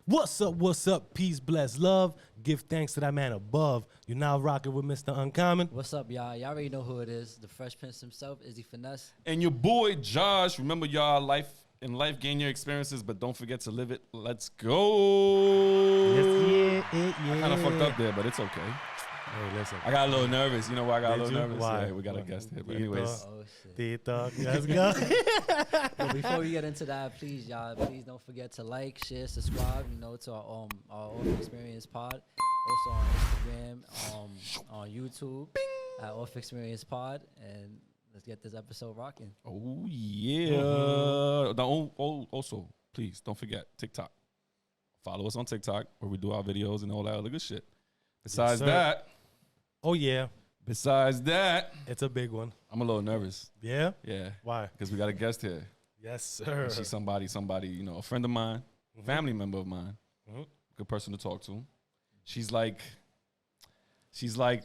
What's up? What's up? Peace, bless, love. Give thanks to that man above. You're now rocking with Mr. Uncommon. What's up, y'all? Y'all already know who it is. The Fresh Prince himself, Izzy Finesse. And your boy Josh. Remember, y'all, life gain your experiences, but don't forget to live it. Let's go. Yes, yeah. I kind of fucked up there, but it's okay. Hey, listen. I got a little nervous. You know why I got a little nervous? Why? Yeah, we got a guest here. But anyways, Oh, shit. T-Talk. Let's go. But before we get into that, please, y'all, please don't forget to like, share, subscribe, to our Xperience pod. Also on Instagram, on YouTube, at Xperience pod. And let's get this episode rocking. oh yeah. Also, please don't forget TikTok. Follow us on TikTok where we do our videos and all that other good shit. Besides that, Oh, yeah. besides that, It's a big one. I'm a little nervous. Yeah? Yeah, Why? because we got a guest here. Yes, sir. She's somebody, a friend of mine, family member of mine, good person to talk to. She's like,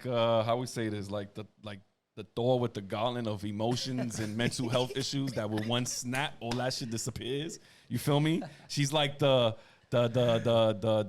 how we say this, like the Thor with the gauntlet of emotions and mental health issues that with one snap, all that shit disappears. You feel me? She's like the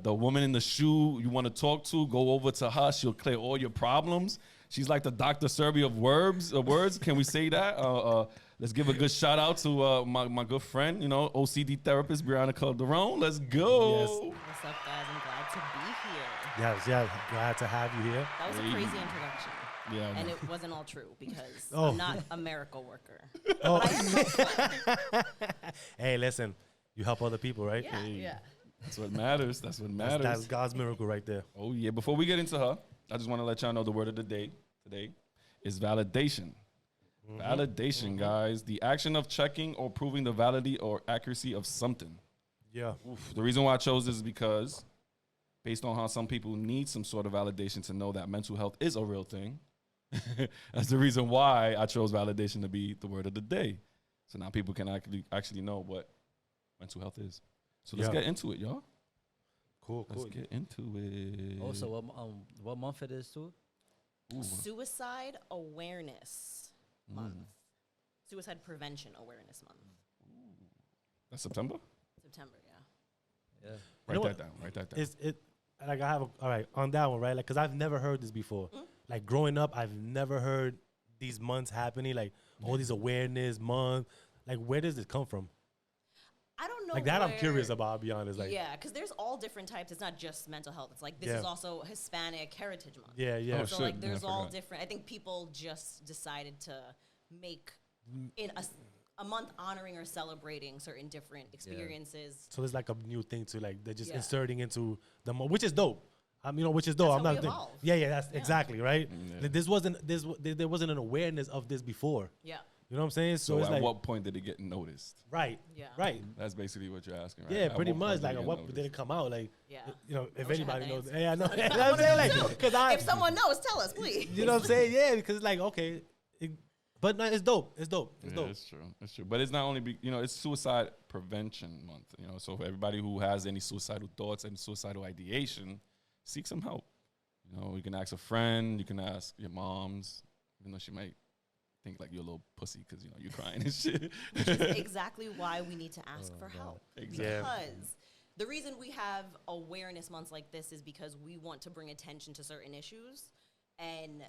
woman in the shoe you want to talk to. Go over to her, she'll clear all your problems. She's like the Dr. Sebi of words. Can we say that? Let's give a good shout out to my good friend, OCD therapist Brianna Calderon. Let's go. Yes. What's up, guys? I'm glad to be here. Yes, glad to have you here. That was a crazy introduction. Yeah, I And know. it wasn't all true because Oh. I'm not a miracle worker. Oh. But I am helpful. Hey, listen. You help other people, right? Yeah, yeah. That's what matters. That's what matters. That's God's miracle right there. Oh, yeah. Before we get into her, I just want to let y'all know the word of the day today is validation. Validation, guys. The action of checking or proving the validity or accuracy of something. Yeah. Oof. The reason why I chose this is because based on how some people need some sort of validation to know that mental health is a real thing. That's the reason why I chose validation to be the word of the day. So now people can actually know what mental health is. So let's get into it, y'all. Cool. Let's get into it. Also, what month it is, too? Ooh. Suicide Awareness Month. Suicide Prevention Awareness Month. That's September? September, yeah. Yeah. Write know that down. Write that down. Is it like I have all right on that one, right? Like, cause I've never heard this before. Like growing up, I've never heard these months happening. Like all these awareness month. Like where does this come from? I don't know. Like that, I'm where- curious about. I'll be honest. Like yeah, because there's all different types. It's not just mental health. It's like this Yeah. is also Hispanic Heritage Month. yeah. Oh, So shit. like Yeah, there's I all forgot. different. I think people just decided to make in a month honoring or celebrating certain different experiences. So it's like a new thing to like they're just Yeah. inserting into the which is dope. Which is dope. That's I'm how not. we evolve. Yeah. That's exactly right. Yeah. Like, there wasn't an awareness of this before. Yeah, You know what I'm saying? So it's at like what point did it get noticed? right. yeah, Right. That's basically what you're asking, right? Yeah, At pretty what much. point Like, it at get what did it noticed? come out? Like, yeah. if wish I had anybody the knows, answer. hey, I know. I You know what I'm saying? Like, because If someone knows, tell us, please. you know what I'm saying? Yeah, because it's like, okay, but no, it's dope. It's dope. It's Yeah, dope. it's true. It's true. But it's not only, it's Suicide Prevention Month. So for everybody who has any suicidal thoughts and suicidal ideation, seek some help. You can ask a friend. You can ask your moms, even though she might think like you're a little pussy because, you're crying and shit. Which is exactly why we need to ask for help. Exactly. Yeah. Because the reason we have awareness months like this is because we want to bring attention to certain issues. And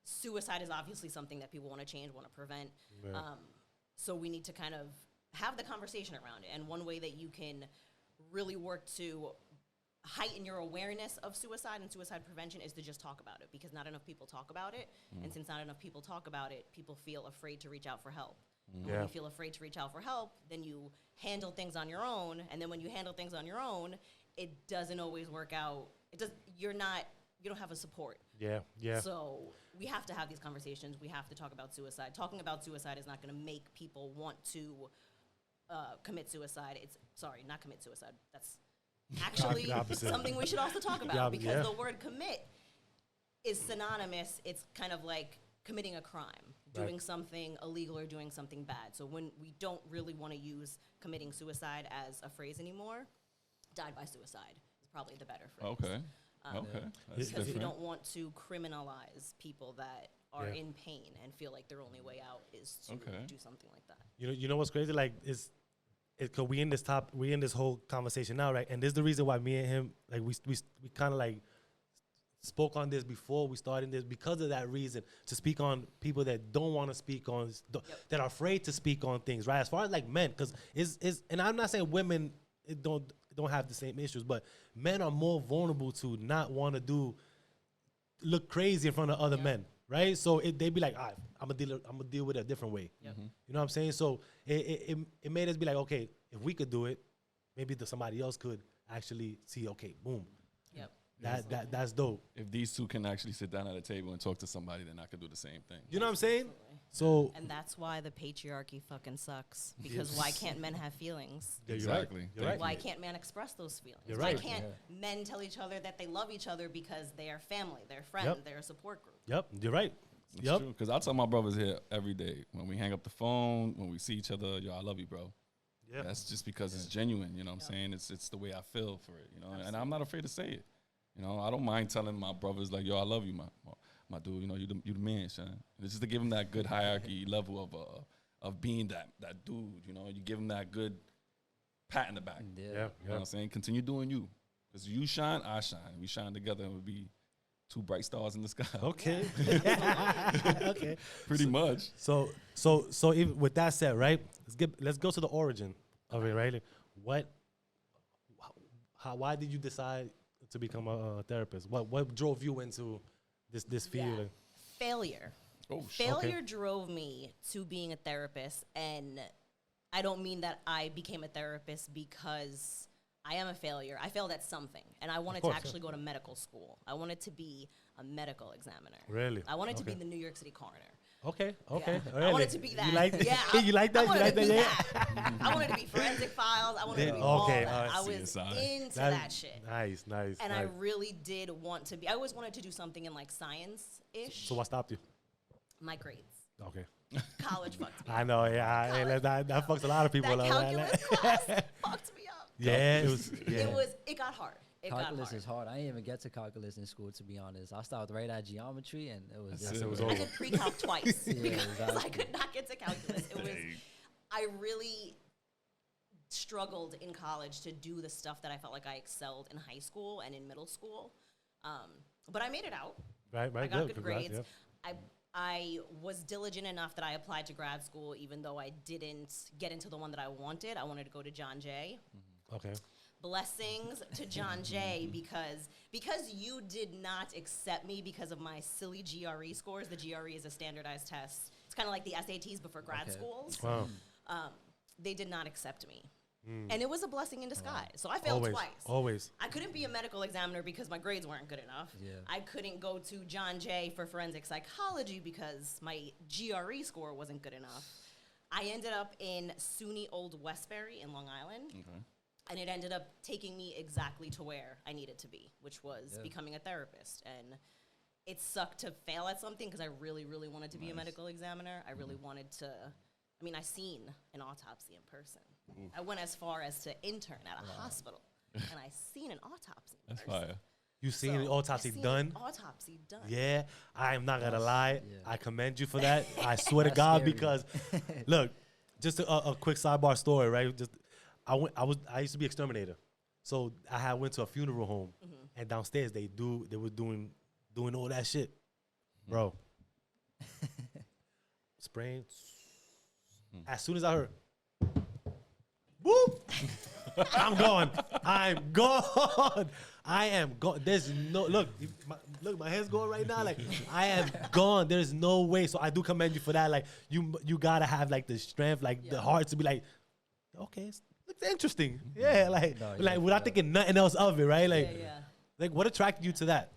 suicide is obviously something that people want to change, want to prevent. Yeah. So we need to kind of have the conversation around it. And one way that you can really work to heighten your awareness of suicide and suicide prevention is to just talk about it, because not enough people talk about it. And since not enough people talk about it, people feel afraid to reach out for help. And when Yeah. you feel afraid to reach out for help, then you handle things on your own. And then when you handle things on your own, it doesn't always work out. You don't have a support. Yeah. Yeah. So we have to have these conversations. We have to talk about suicide. Talking about suicide is not going to make people want to commit suicide. Not commit suicide. That's actually The opposite. something we should also talk about, Yeah, because yeah. the word commit is synonymous. It's kind of like committing a crime, doing Right. something illegal or doing something bad. So when we don't really want to use committing suicide as a phrase anymore, died by suicide is probably the better phrase. Okay. Okay. That's Because we different. don't want to criminalize people that are Yeah. in pain and feel like their only way out is to Okay. do something like that. You know what's crazy? Like, cause we in this whole conversation now, right? And this is the reason why me and him, like we kind of like spoke on this before we started this, because of that reason, to speak on people that don't want to speak on, that are afraid to speak on things, right? As far as like men, because and I'm not saying women don't have the same issues, but men are more vulnerable to not want to look crazy in front of other men, right? So they be like, all right, I'm gonna deal with it a different way. You know what I'm saying? So it made us be like, okay, if we could do it, maybe somebody else could actually see, okay, boom. That's dope. If these two can actually sit down at a table and talk to somebody, then I could do the same thing. You know what I'm saying? So, and that's why the patriarchy fucking sucks. Because why can't men have feelings? Yeah, exactly. You're right. Why can't men express those feelings? You're Why right. can't men tell each other that they love each other because they are family, they're friends, they're a support group? Yep, you're right. That's true. Because I tell my brothers here every day, when we hang up the phone, when we see each other, yo, I love you, bro. Yeah. That's just because it's genuine. You know what I'm saying? It's the way I feel for it. You know, and I'm not afraid to say it. You know, I don't mind telling my brothers like, yo, I love you, my dude. You know, you the man, son. And it's just to give him that good hierarchy level of being that dude. You know, you give him that good pat in the back. Yeah. You know what I'm saying? Continue doing you, because you shine, I shine. We shine together, and we'll be two bright stars in the sky. Okay. Okay. Pretty much. So even with that said, right? Let's go to the origin of it, right? Like, why did you decide to become a therapist? What drove you into this field? Yeah. Failure. Oh, Failure drove me to being a therapist, and I don't mean that I became a therapist because I am a failure. I failed at something, and I wanted to actually go to medical school. I wanted to be a medical examiner. Really? I wanted to be the New York City coroner. Okay. Yeah. Really? I wanted to be that. You like yeah, you like that? I You wanted like to be that? that. I wanted to be forensic files. I wanted to be all Okay, that. I was CSI. into that shit. Nice. And I really did want to be. I always wanted to do something in like science-ish. So what stopped you? My grades. Okay. College fucked me up. I know. Yeah. College. That fucks a lot of people. That up, calculus class fucked me up. Yeah, it was. Yeah. It got hard. Calculus is hard. I didn't even get to calculus in school, to be honest. I started right at geometry, and it was It was I over. did pre-calc twice Yeah, because I exactly. could not get to calculus. I really struggled in college to do the stuff that I felt like I excelled in high school and in middle school. But I made it out. Right. I got good Congrats, grades. I was diligent enough that I applied to grad school, even though I didn't get into the one that I wanted. I wanted to go to John Jay. Okay. Blessings to John Jay because you did not accept me because of my silly GRE scores. The GRE is a standardized test. It's kind of like the SATs, but for grad schools. Wow. They did not accept me. And it was a blessing in disguise. So I failed twice. Always. I couldn't be a medical examiner because my grades weren't good enough. Yeah. I couldn't go to John Jay for forensic psychology because my GRE score wasn't good enough. I ended up in SUNY Old Westbury in Long Island. Okay. And it ended up taking me exactly to where I needed to be, which was becoming a therapist. And it sucked to fail at something because I really, really wanted to be a medical examiner. I really wanted to. I mean, I seen an autopsy in person. I went as far as to intern at a hospital, and I seen an autopsy in That's person. fire. You seen the autopsy I seen done? an autopsy done. Yeah, I am not gonna lie. yeah. I commend you for that. I swear to That's God, scary. because look, just a quick sidebar story, right? Just I used to be exterminator, so I had went to a funeral home, and downstairs they were doing all that shit, bro. Spraying. As soon as I heard, whoop, I'm gone. I'm gone. I am gone. There's no look. My head's going right now. Like I am gone. There's no way. So I do commend you for that. Like you gotta have like the strength, like the heart to be like, okay, it's interesting. Yeah, without thinking nothing else of it, right? Like what attracted you to that?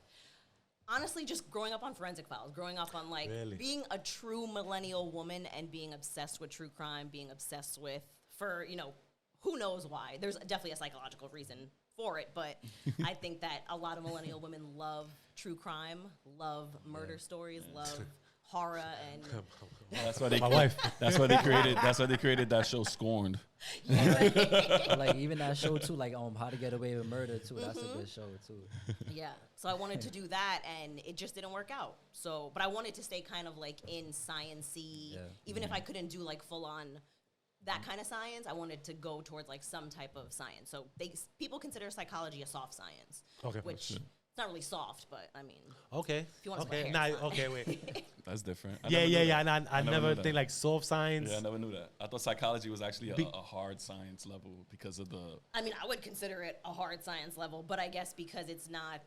Honestly, just growing up on forensic files, growing up on like being a true millennial woman and being obsessed with true crime, being obsessed with, for, who knows why. There's definitely a psychological reason for it, but I think that a lot of millennial women love true crime, love murder stories, love horror, and That's why they My wife. That's why they created that show Scorned. But, like even that show too, like How to Get Away with Murder too. That's a good show too. yeah. So I wanted to do that, and it just didn't work out. So, but I wanted to stay kind of like in science-y, even if I couldn't do like full on that kind of science. I wanted to go towards like some type of science. So people consider psychology a soft science, which it's not really soft, but I mean, okay, if you want okay, some hair, okay, wait, That's different. yeah. And I never think like soft science. Yeah, I never knew that. I thought psychology was actually a hard science level because of the. I mean, I would consider it a hard science level, but I guess because it's not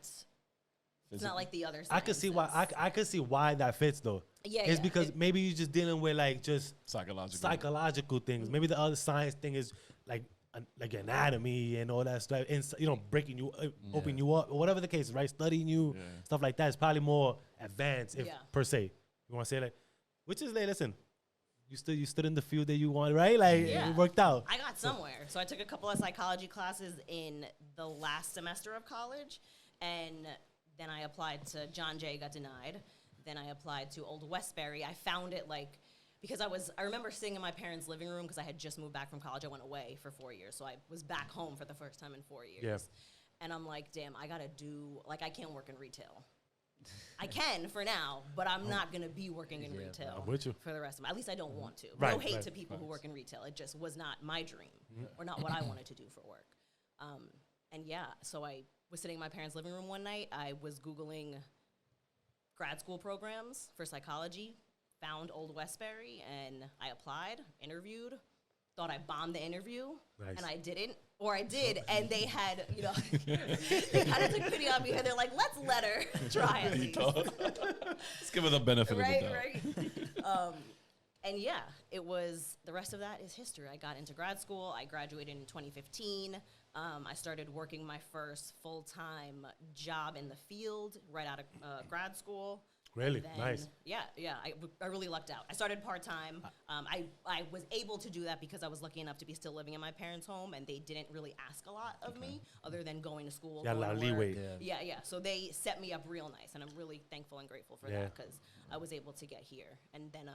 like the other sciences. I could see why. I could see why that fits though. Yeah, it's because maybe you're just dealing with like just psychological things. Maybe the other science thing is like anatomy and all that stuff, and breaking you, opening you up, or whatever the case is, right? Studying you, stuff like that is probably more advanced, if per se. You want to say like, which is like, listen, you stood in the field that you wanted, right? Like it worked out. I got somewhere, so I took a couple of psychology classes in the last semester of college, and then I applied to John Jay, got denied. Then I applied to Old Westbury. I found it like. Because I remember sitting in my parents' living room because I had just moved back from college. I went away for 4 years. So I was back home for the first time in 4 years. Yeah. And I'm like, damn, I got to I can't work in retail. I can for now, but I'm not going to be working in retail for the rest of my At least I don't want to. No hate to people who work in retail. It just was not my dream or not what I wanted to do for work. So I was sitting in my parents' living room one night. I was Googling grad school programs for psychology. Found Old Westbury, and I applied, interviewed, thought I bombed the interview, and I didn't, or I did, and they had, they kind of took pity on me, and they're like, let's let her try at least. Let's give her the benefit of the doubt. And it was, the rest of that is history. I got into grad school. I graduated in 2015. I started working my first full-time job in the field right out of grad school. Really? Then, nice. Yeah. I really lucked out. I started part-time. I was able to do that because I was lucky enough to be still living in my parents' home, and they didn't really ask a lot of me other than going to school. Yeah, a lot of leeway. Yeah. So they set me up real nice, and I'm really thankful and grateful for that because I was able to get here. And then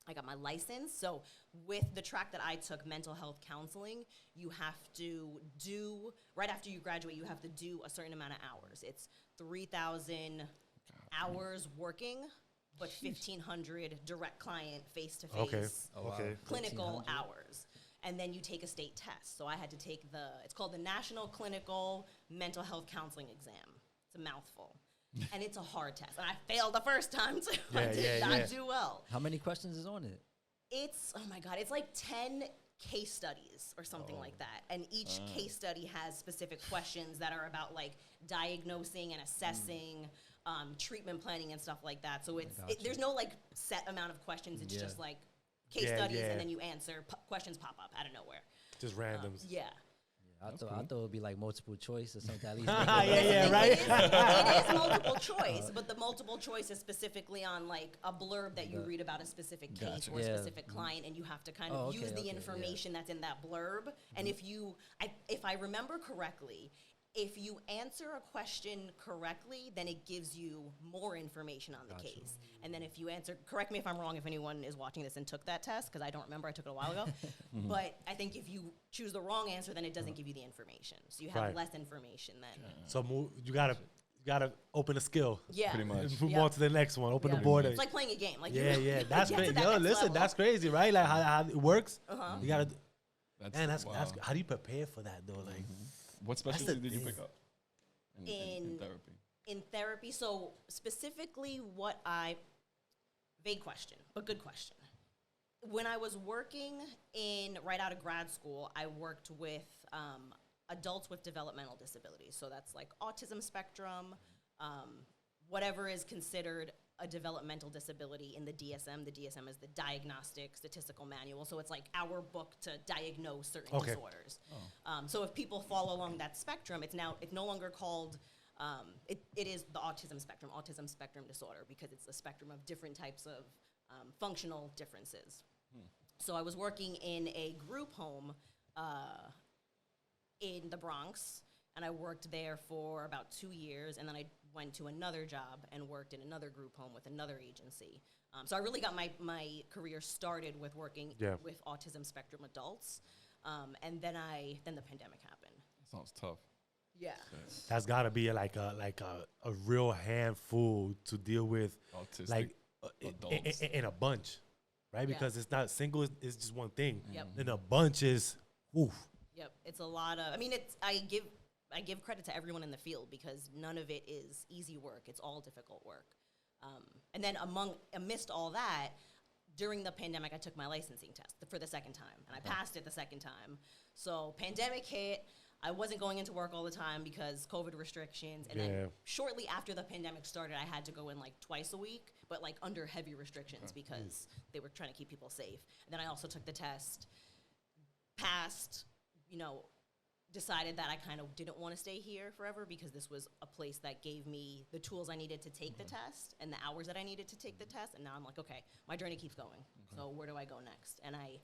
I got my license. So with the track that I took, mental health counseling, you have to do, right after you graduate, you have to do a certain amount of hours. It's 3,000 hours working, but 1,500 direct client face-to-face clinical hours. And then you take a state test. So I had to take it's called the National Clinical Mental Health Counseling Exam. It's a mouthful. And it's a hard test. And I failed the first time, too. I did not do well. How many questions is on it? It's like 10 case studies or something like that. And each case study has specific questions that are about like diagnosing and assessing, treatment planning and stuff like that. So there's no like set amount of questions. It's just like case studies and then you answer. Questions pop up out of nowhere. Just randoms. I thought it would be like multiple choice or something. At least right. It is multiple choice, but the multiple choice is specifically on like a blurb that you read about a specific case or a specific client, and you have to kind of use the information that's in that blurb. And if I remember correctly, if you answer a question correctly, then it gives you more information on the case. And then if you answer, correct me if I'm wrong, if anyone is watching this and took that test, because I don't remember, I took it a while ago. But I think if you choose the wrong answer, then it doesn't give you the information. So you have less information then. So you gotta open a skill. Yeah. Pretty much. Move on to the next one. Open the board. It's like playing a game. Like That's crazy. That's crazy, right? Like how it works. Uh-huh. You gotta. That's how do you prepare for that though? Like. What specialty did you pick up in therapy? In therapy, so specifically vague question, but good question. When I was working right out of grad school, I worked with adults with developmental disabilities. So that's like autism spectrum, whatever is considered a developmental disability in the DSM. The DSM is the Diagnostic Statistical Manual. So it's like our book to diagnose certain disorders. So if people fall along that spectrum, it's no longer called, it is the autism spectrum disorder, because it's a spectrum of different types of functional differences. So I was working in a group home in the Bronx, and I worked there for about 2 years, and then I went to another job and worked in another group home with another agency. So I really got my career started with working with autism spectrum adults, and then the pandemic happened. That sounds tough. Yeah. That's gotta be like a real handful to deal with, Autistic like adults. in a bunch. right? Yeah. Because it's not single; it's just one thing. Yep. And a bunch is, oof. Yep, it's a lot of. I mean, I give credit to everyone in the field because none of it is easy work. It's all difficult work. And then amidst all that, during the pandemic, I took my licensing test for the second time, and I passed it the second time. So pandemic hit. I wasn't going into work all the time because COVID restrictions. And then shortly after the pandemic started, I had to go in like twice a week, but like under heavy restrictions because they were trying to keep people safe. And then I also took the test, passed, decided that I kind of didn't want to stay here forever because this was a place that gave me the tools I needed to take the test and the hours that I needed to take the test. And now I'm like, okay, my journey keeps going. So where do I go next? And I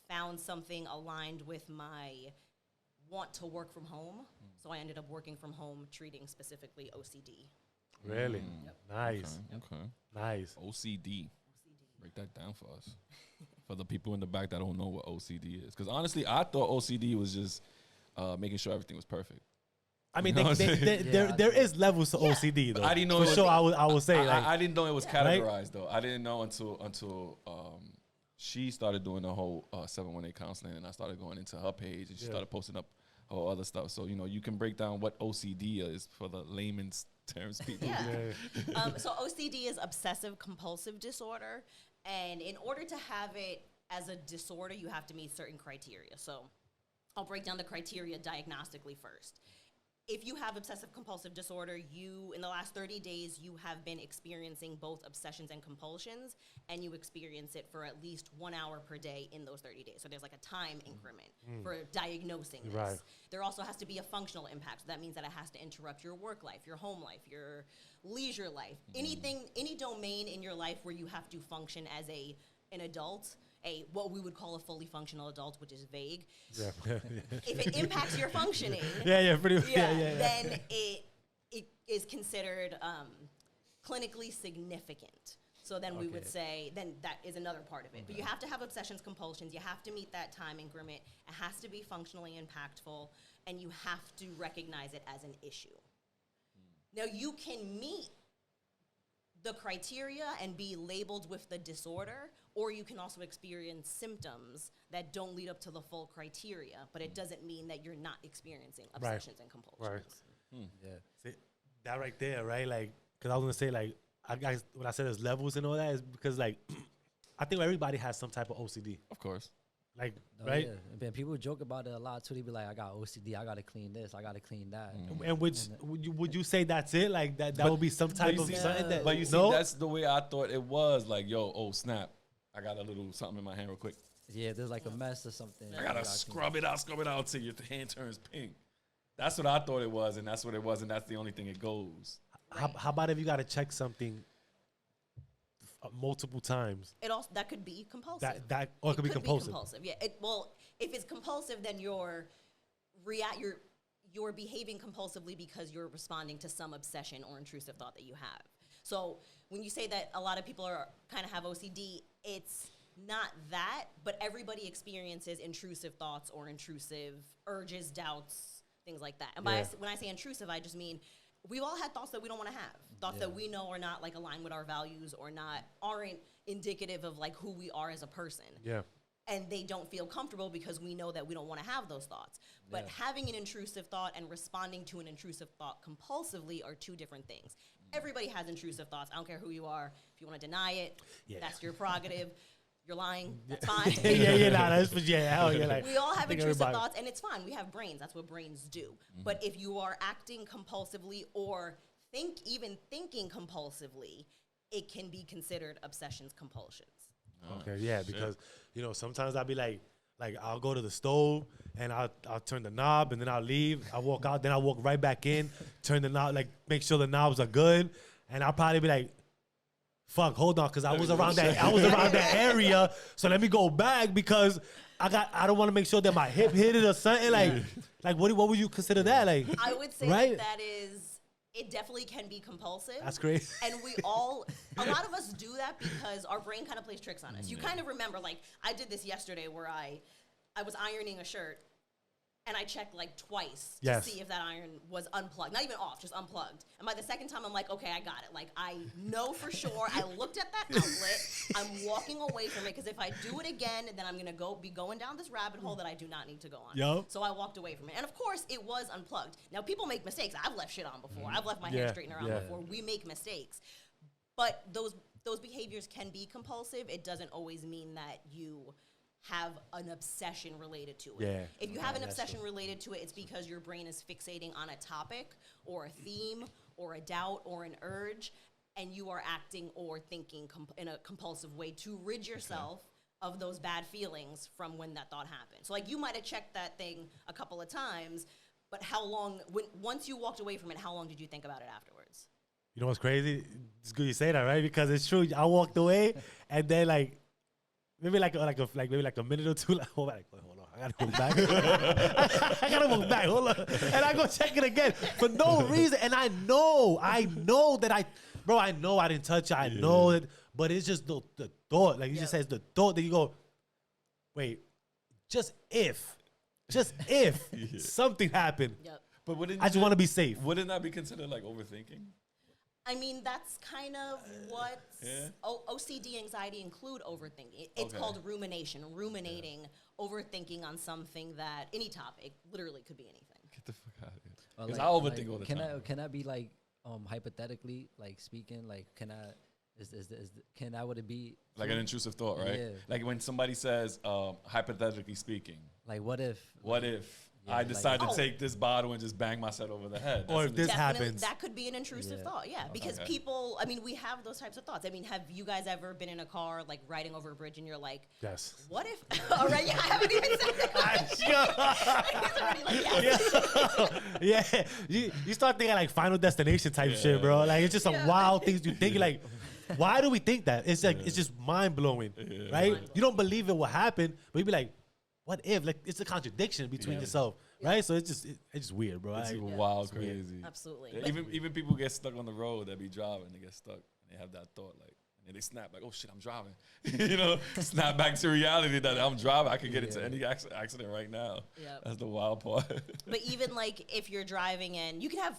found something aligned with my want to work from home. So I ended up working from home, treating specifically OCD. Really? Yep. Nice. Okay. Nice. OCD. Break that down for us. For the people in the back that don't know what OCD is. Because honestly, I thought OCD was just making sure everything was perfect. I mean, You know what I'm saying? there is levels to OCD though. I didn't know for it was- sure. I would say like, I didn't know it was Right? categorized though. I didn't know until she started doing the whole 718 counseling, and I started going into her page, and she started posting up her other stuff. So you can break down what OCD is for the layman's terms, people. Yeah. So OCD is obsessive compulsive disorder. And in order to have it as a disorder, you have to meet certain criteria. So I'll break down the criteria diagnostically first. If you have obsessive compulsive disorder, in the last 30 days, you have been experiencing both obsessions and compulsions, and you experience it for at least 1 hour per day in those 30 days. So there's like a time increment for diagnosing this. Right. There also has to be a functional impact. So that means that it has to interrupt your work life, your home life, your leisure life, any domain in your life where you have to function as an adult, what we would call a fully functional adult, which is vague. yeah. If it impacts your functioning, pretty much. then it is considered clinically significant. So then we would say, then that is another part of it. But you have to have obsessions, compulsions. You have to meet that time increment. It has to be functionally impactful, and you have to recognize it as an issue. Now, you can meet the criteria and be labeled with the disorder, or you can also experience symptoms that don't lead up to the full criteria, but it doesn't mean that you're not experiencing obsessions and compulsions. See, that right there, right? Like, because I was gonna say, like, when I said there's levels and all that, is because like, I think everybody has some type of OCD, Of course. like, Oh, right? Yeah. And people joke about it a lot too. They be like, I got OCD, I gotta clean this, I gotta clean that. And would you say that's it? Like that would be some type you of see- something that. But you see, no? that's the way I thought it was. Like, yo, oh snap, I got a little something in my hand real quick. Yeah, there's like a mess or something. I gotta scrub it out till your hand turns pink. That's what I thought it was, and that's what it was, and that's the only thing it goes. How about if you got to check something multiple times? That could be compulsive. Or it could be compulsive. Yeah. If it's compulsive, then you're behaving compulsively because you're responding to some obsession or intrusive thought that you have. So when you say that a lot of people kind of have OCD, it's not that, but everybody experiences intrusive thoughts or intrusive urges, doubts, things like that. And when I say intrusive, I just mean we've all had thoughts that we don't want to have, thoughts that we know are not like aligned with our values or aren't indicative of like who we are as a person. Yeah. And they don't feel comfortable because we know that we don't want to have those thoughts. But having an intrusive thought and responding to an intrusive thought compulsively are two different things. Everybody has intrusive thoughts. I don't care who you are. If you want to deny it, that's your prerogative. You're lying. That's fine. Hell yeah. Like, We all have I think intrusive everybody- thoughts, and it's fine. We have brains. That's what brains do. But if you are acting compulsively or even thinking compulsively, it can be considered obsessions, compulsions. Okay, yeah, because sometimes I'll be like I'll go to the stove and I'll turn the knob and then I'll leave. I walk out, then I'll walk right back in, turn the knob, like make sure the knobs are good, and I'll probably be like, "Fuck, hold on," because I was around that area, so let me go back because I don't want to make sure that my hip hit it or something. Like what would you consider that? Like I would say right? it definitely can be compulsive. That's great. And a lot of us do that because our brain kind of plays tricks on us. You kind of remember, like, I did this yesterday where I was ironing a shirt and I checked like twice to Yes. see if that iron was unplugged. Not even off, just unplugged. And by the second time, I'm like, okay, I got it. Like, I know for sure. I looked at that outlet. I'm walking away from it because if I do it again, then I'm going to be going down this rabbit hole that I do not need to go on. Yup. So I walked away from it. And of course, it was unplugged. Now, people make mistakes. I've left shit on before. I've left my hair straightener on before. We make mistakes. But those behaviors can be compulsive. It doesn't always mean that you have an obsession related to it. Yeah. If you have an obsession related to it, it's because your brain is fixating on a topic or a theme or a doubt or an urge, and you are acting or thinking in a compulsive way to rid yourself of those bad feelings from when that thought happened. So like you might have checked that thing a couple of times, but how long, once you walked away from it, how long did you think about it afterwards? You know what's crazy? It's good you say that, right? Because it's true. I walked away, and then like maybe like a minute or two. Like, hold on, I gotta go back. I gotta walk back. Hold on, and I go check it again for no reason. And I know that I know I didn't touch it. I know it, but it's just the thought. Like you just says the thought that you go, wait, just if something happened. Yep. But I just want to be safe. Wouldn't that be considered like overthinking? I mean, that's kind of what OCD anxiety include overthinking. It's called rumination, ruminating, overthinking on something that any topic literally could be anything. Get the fuck out of here. Or Because like- I overthink all the can time. Can I be like hypothetically like speaking like would it be Like an intrusive thought, right? Yeah. Like when somebody says, hypothetically speaking, like what if I like- decide to Oh. take this bottle and just bang myself over the head? Or That's if this Definitely, happens. that could be an intrusive thought, because Okay. people, I mean, we have those types of thoughts. I mean, have you guys ever been in a car, like, riding over a bridge, and you're like, Yes. what if, all right, yeah, I haven't even said that. He's already like, yes. Yeah, you start thinking like Final Destination type shit, bro. Like it's just some wild things you think. You're like, why do we think that? It's like it's just mind blowing, right? You don't believe it will happen, but you be like, what if? Like it's a contradiction between yourself, right? So it's just weird, bro. It's Like, wild, crazy. Absolutely. Yeah, But- even people get stuck on the road that be driving. They get stuck and they have that thought like, and they snap like, oh shit, I'm driving. You know, snap back to reality that I'm driving. I could get into any accident right now. Yep. That's the wild part. But even like if you're driving and you can have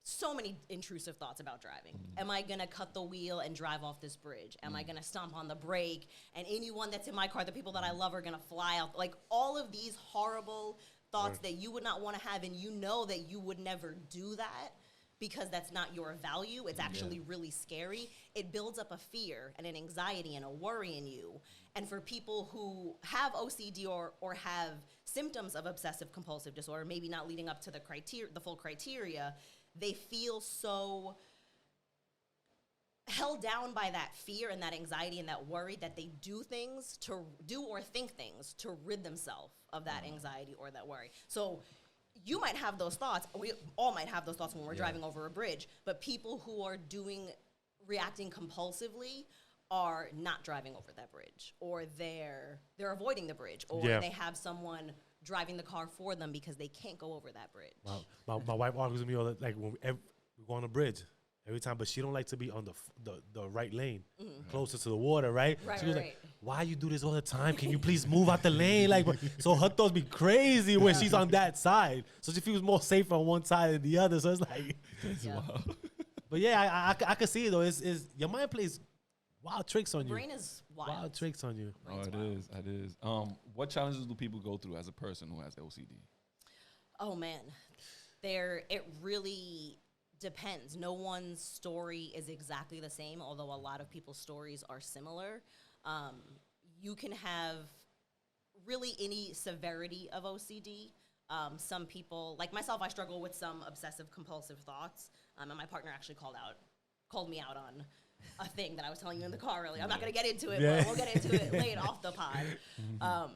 so many intrusive thoughts about driving. Am I gonna cut the wheel and drive off this bridge? Am I gonna stomp on the brake? And anyone that's in my car, the people that I love are gonna fly out. Like all of these horrible thoughts that you would not want to have, and you know that you would never do that because that's not your value. It's actually really scary. It builds up a fear and an anxiety and a worry in you. And for people who have OCD or have symptoms of obsessive compulsive disorder, maybe not leading up to the full criteria, they feel so held down by that fear and that anxiety and that worry that they do or think things to rid themselves of that anxiety or that worry. So you might have those thoughts. We all might have those thoughts when we're driving over a bridge. But people who are reacting compulsively are not driving over that bridge, or they're avoiding the bridge, or they have someone driving the car for them because they can't go over that bridge. my wife argues with me all the, like when we go on a bridge every time, but she don't like to be on the right lane, closer to the water, right? Right, She was right, like, why you do this all the time? Can you please move out the lane? Like, so her thoughts be crazy when she's on that side. So she feels more safe on one side than the other. So it's like, Yeah. but yeah, I can see it though. It's your mind plays wild tricks on you. Brain is wild. Wild tricks on you. Oh, it is. It is. What challenges do people go through as a person who has OCD? Oh man, it really depends. No one's story is exactly the same, although a lot of people's stories are similar. You can have really any severity of OCD. Some people, like myself, I struggle with some obsessive compulsive thoughts, and my partner actually called me out on a thing that I was telling you in the car earlier. I'm not going to get into it, but we'll get into it later off the pod.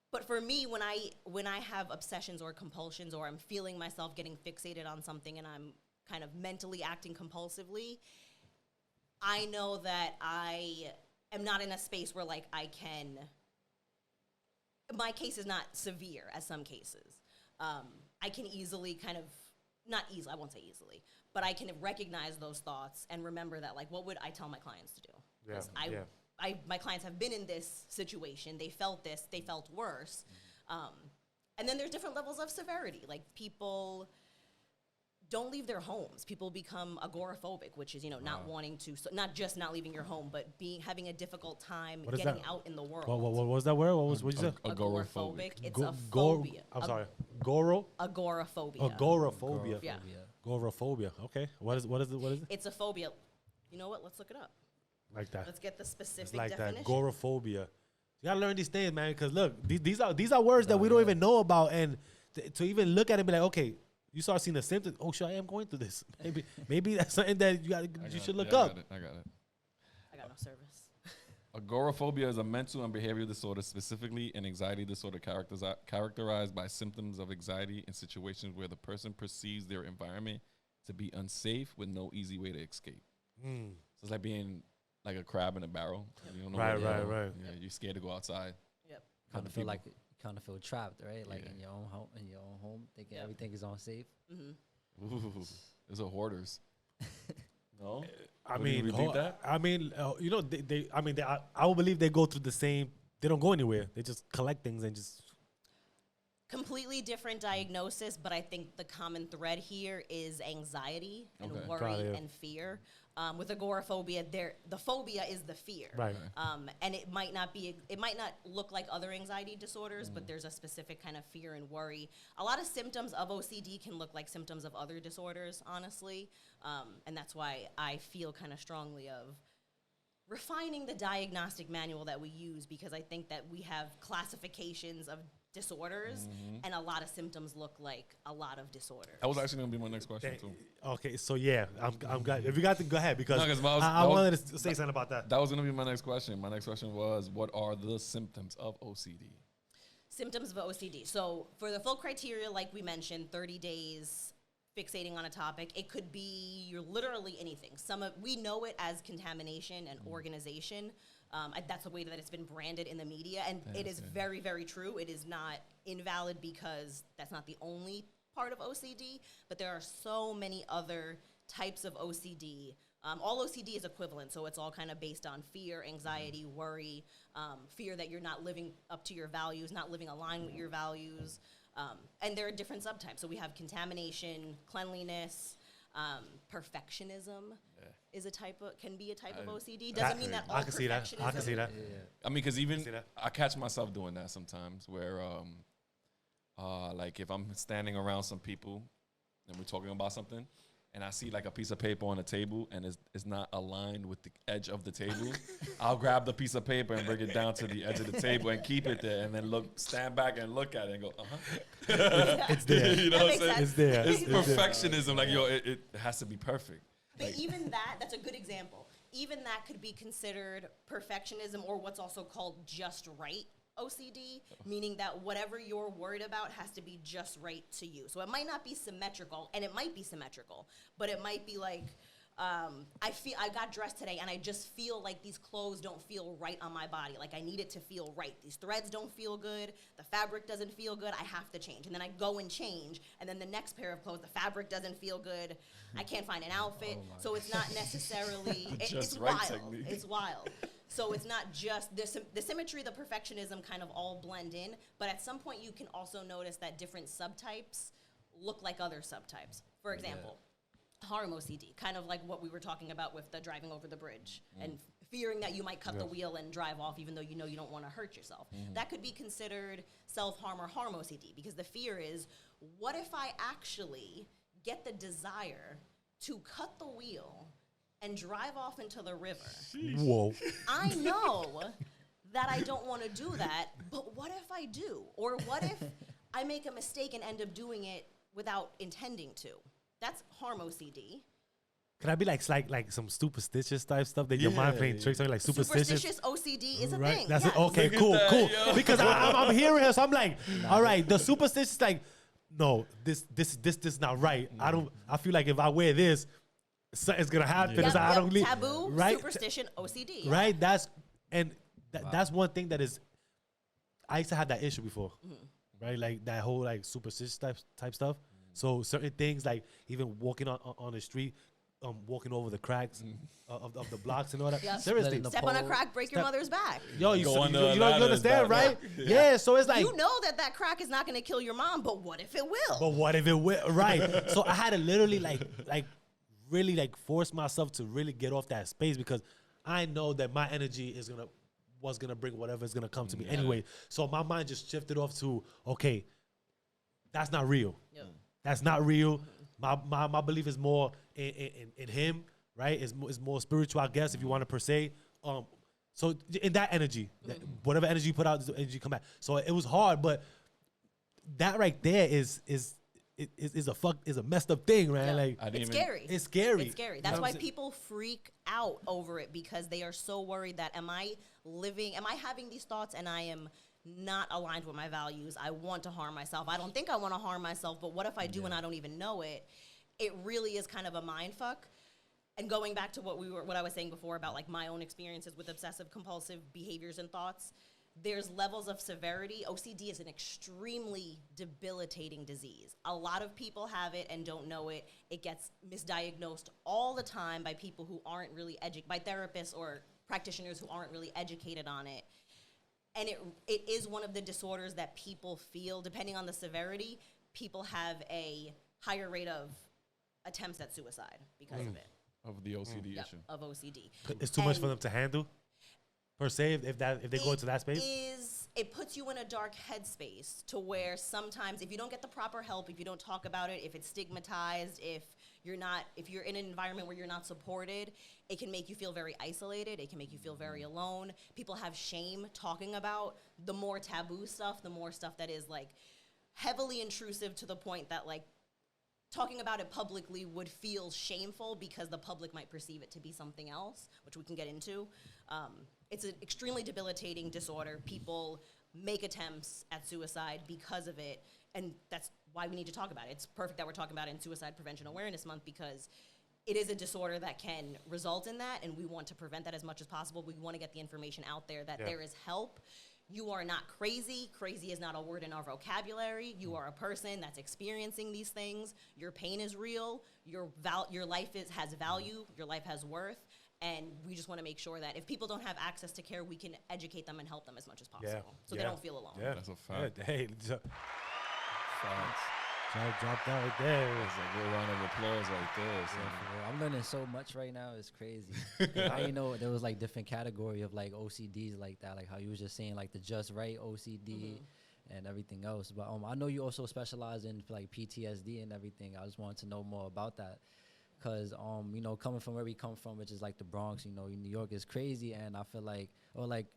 But for me, when I have obsessions or compulsions, or I'm feeling myself getting fixated on something and I'm kind of mentally acting compulsively, I know that I am not in a space where like my case is not severe as some cases. I can easily I won't say easily, but I can recognize those thoughts and remember that, like, what would I tell my clients to do? 'Cause my clients have been in this situation. They felt this. They felt worse. And then there's different levels of severity. Like people don't leave their homes. People become agoraphobic, which is, not wanting to, so not just not leaving your home, but having a difficult time getting out in the world. What was that word? What you say? Agoraphobic. It's a phobia. I'm sorry. Goro? Agoraphobia. Agoraphobia. Yeah. Agoraphobia. Okay. What is it? It's a phobia. You know what? Let's look it up. Like that. Let's get the specific It's like definition. that. Agoraphobia. You gotta learn these things, man. Because look, these are words that we don't even know about, and to even look at it and be like, okay, you start seeing the symptoms. Oh shit, I am going through this. Maybe that's something that you should look up. I got it. I got no service. Agoraphobia is a mental and behavioral disorder, specifically an anxiety disorder characterized by symptoms of anxiety in situations where the person perceives their environment to be unsafe with no easy way to escape. So it's like being like a crab in a barrel. You don't know Right. Yeah, you're scared to go outside. Yep. Kind of feel trapped, right? Like in your own home, thinking everything is unsafe. Mm-hmm. Ooh, those are hoarders. No, I Would you mean, repeat that? I will believe they go through the same. They don't go anywhere. They just collect things and just. Completely different diagnosis, but I think the common thread here is anxiety and Okay. worry Probably, yeah. and fear. With agoraphobia, the phobia is the fear. Right. And it might not look like other anxiety disorders, but there's a specific kind of fear and worry. A lot of symptoms of OCD can look like symptoms of other disorders, honestly. And that's why I feel kind of strongly of refining the diagnostic manual that we use, because I think that we have classifications of disorders and a lot of symptoms look like a lot of disorders. That was actually gonna be my next question too. Okay, so yeah, I'm glad. If you got to go ahead, because No, 'cause I wanted to say something about that. That was gonna be my next question. My next question was, what are the symptoms of OCD? Symptoms of OCD. So for the full criteria, like we mentioned, 30 days fixating on a topic. It could be literally anything. We know it as contamination and organization. That's the way that it's been branded in the media, and it is very, very true. It is not invalid because that's not the only part of OCD, but there are so many other types of OCD. All OCD is equivalent, so it's all kind of based on fear, anxiety, worry, fear that you're not living up to your values, not living aligned with your values, and there are different subtypes. So we have contamination, cleanliness, perfectionism. Can be a type of OCD. Doesn't mean that all I can see that. perfectionism. I can see that. I mean, because even See that? I catch myself doing that sometimes, where like if I'm standing around some people and we're talking about something, and I see like a piece of paper on the table and it's not aligned with the edge of the table, I'll grab the piece of paper and bring it down to the edge of the table and keep it there, and then stand back and look at it and go, It's there. you know what I'm That makes saying? sense. It's there. It's It's there. perfectionism. Like, yo, it has to be perfect. But even that's a good example. Even that could be considered perfectionism, or what's also called just right OCD, meaning that whatever you're worried about has to be just right to you. So it might not be symmetrical, and it might be symmetrical, but it might be like, I got dressed today and I just feel like these clothes don't feel right on my body. Like I need it to feel right. These threads don't feel good. The fabric doesn't feel good. I have to change. And then I go and change. And then the next pair of clothes, the fabric doesn't feel good. I can't find an outfit. So it's not necessarily, it's right wild. technique. It's wild. So it's not just the symmetry, the perfectionism kind of all blend in. But at some point you can also notice that different subtypes look like other subtypes. For example, harm OCD, kind of like what we were talking about with the driving over the bridge and fearing that you might cut the wheel and drive off even though you know you don't want to hurt yourself. That could be considered self-harm or harm OCD, because the fear is, what if I actually get the desire to cut the wheel and drive off into the river? Whoa. I know that I don't want to do that, but what if I do? Or what if I make a mistake and end up doing it without intending to? That's harm OCD. Could I be like some superstitious type stuff that your mind playing tricks on you, like superstitious? Superstitious OCD is a Right? thing. That's yes. it. Okay, Look cool, at that, cool. yo. Because I'm hearing her, so I'm like, all right, the superstitious, like, no, this not right. I feel like if I wear this, something's gonna happen. Yep, It's like, I yep. don't Taboo, right? superstition, OCD. yeah. Right? That's one thing that is. I used to have that issue before, right? Like that whole like superstitious type stuff. So certain things, like even walking on the street, walking over the cracks of the blocks and all that. Yep. Seriously, Splitting the Step on a pole. crack, break your mother's back. yo, you, Go so, on you, the you ladder, understand, that- right? Yeah. So it's like, You know that crack is not going to kill your mom, but what if it will? but what if it will? Right. So I had to literally really force myself to really get off that space because I know that my energy was gonna bring whatever is gonna come to me anyway. So my mind just shifted off to, okay, that's not real. Yep. That's not real. My belief is more in him, right? It's more spiritual, I guess, if you want to per se. So in that energy, whatever energy you put out, energy come back. So it was hard, but that right there is a messed up thing, right? Yeah. Like It's scary. it's scary. It's scary. You know That's what why I'm saying? people freak out over it because they are so worried that am I having these thoughts and I am not aligned with my values. I want to harm myself. I don't think I want to harm myself, but what if I do and I don't even know it? It really is kind of a mind fuck. And going back to what I was saying before about like my own experiences with obsessive compulsive behaviors and thoughts, there's levels of severity. OCD is an extremely debilitating disease. A lot of people have it and don't know it. It gets misdiagnosed all the time by people who aren't really by therapists or practitioners who aren't really educated on it. And it is one of the disorders that people feel, depending on the severity, people have a higher rate of attempts at suicide because of it. Of the OCD Yep, issue. of OCD. It's too much for And them to handle, per se. If they go into that space, It puts you in a dark headspace to where sometimes if you don't get the proper help, if you don't talk about it, if it's stigmatized, if you're in an environment where you're not supported, it can make you feel very isolated. It can make you feel very alone. People have shame talking about the more taboo stuff, the more stuff that is like heavily intrusive to the point that like talking about it publicly would feel shameful because the public might perceive it to be something else, which we can get into. It's an extremely debilitating disorder. People make attempts at suicide because of it, and that's why we need to talk about it. It's perfect that we're talking about it in Suicide Prevention Awareness Month because it is a disorder that can result in that, and we want to prevent that as much as possible. We want to get the information out there that there is help. You are not crazy. Crazy is not a word in our vocabulary. You are a person that's experiencing these things. Your pain is real. Your life has value. Your life has worth. And we just want to make sure that if people don't have access to care, we can educate them and help them as much as possible so they don't feel alone. Yeah, That's a fact. Yeah, hey, Facts. drop that right there. That's a good round of applause right there. son. I'm learning so much right now. It's crazy. I didn't know there was like different category of like OCDs like that, like how you was just saying like the just right OCD and everything else. But I know you also specialize in like PTSD and everything. I just wanted to know more about that. Cause coming from where we come from, which is like the Bronx, New York is crazy, and I feel like, or like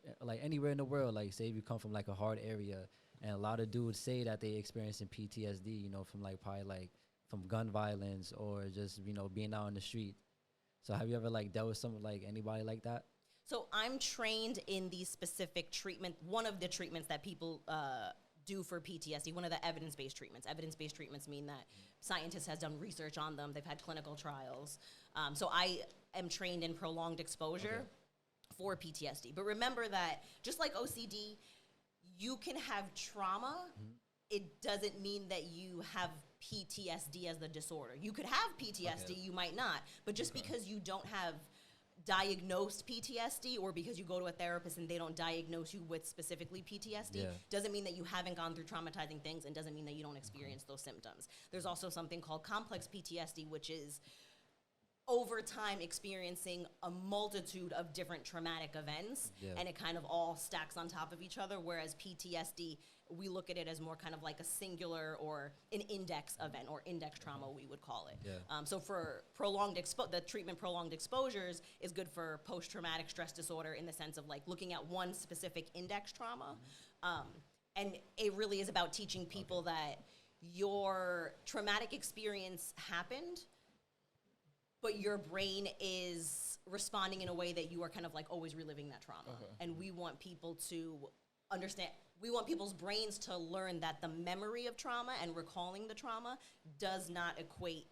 anywhere in the world, like say you come from like a hard area, and a lot of dudes say that they experiencing PTSD, from like probably like from gun violence or just being out on the street. So have you ever like dealt with some like anybody like that? So I'm trained in the specific treatment, one of the treatments that people do for PTSD, one of the evidence-based treatments. Evidence-based treatments mean that scientists have done research on them. They've had clinical trials. So I am trained in prolonged exposure for PTSD. But remember that just like OCD, you can have trauma. It doesn't mean that you have PTSD as the disorder. You could have PTSD, you might not. But just because you don't have diagnosed PTSD or because you go to a therapist and they don't diagnose you with specifically PTSD doesn't mean that you haven't gone through traumatizing things and doesn't mean that you don't experience those symptoms. There's also something called complex PTSD, which is over time experiencing a multitude of different traumatic events and it kind of all stacks on top of each other, whereas PTSD, we look at it as more kind of like a singular or an index event or index trauma, we would call it. So for the treatment prolonged exposures is good for post-traumatic stress disorder in the sense of like looking at one specific index trauma. And it really is about teaching people that your traumatic experience happened, but your brain is responding in a way that you are kind of like always reliving that trauma. And we want people to understand, we want people's brains to learn that the memory of trauma and recalling the trauma does not equate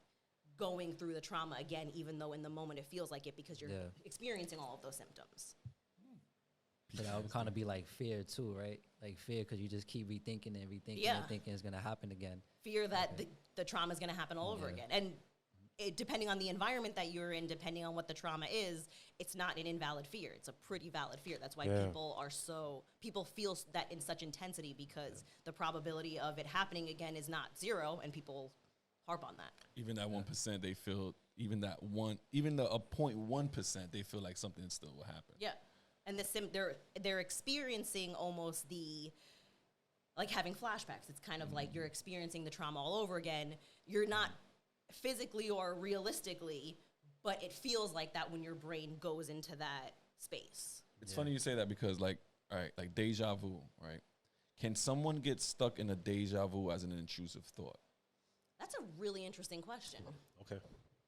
going through the trauma again, even though in the moment it feels like it because you're experiencing all of those symptoms. So that would kind of be like fear too, right? Like fear because you just keep rethinking and rethinking and thinking it's going to happen again. Fear that the trauma is going to happen all over again. And depending on the environment that you're in, depending on what the trauma is, it's not an invalid fear. It's a pretty valid fear. That's why people feel that in such intensity, because the probability of it happening again is not zero, and people harp on that. Even that 1%, they feel, even the 0.1%, they feel like something still will happen. Yeah. And they're experiencing almost like having flashbacks. It's kind of like you're experiencing the trauma all over again. You're not physically or realistically, but it feels like that when your brain goes into that space. It's funny you say that, because like, all right, like deja vu, right? Can someone get stuck in a deja vu as an intrusive thought? That's a really interesting question. Okay.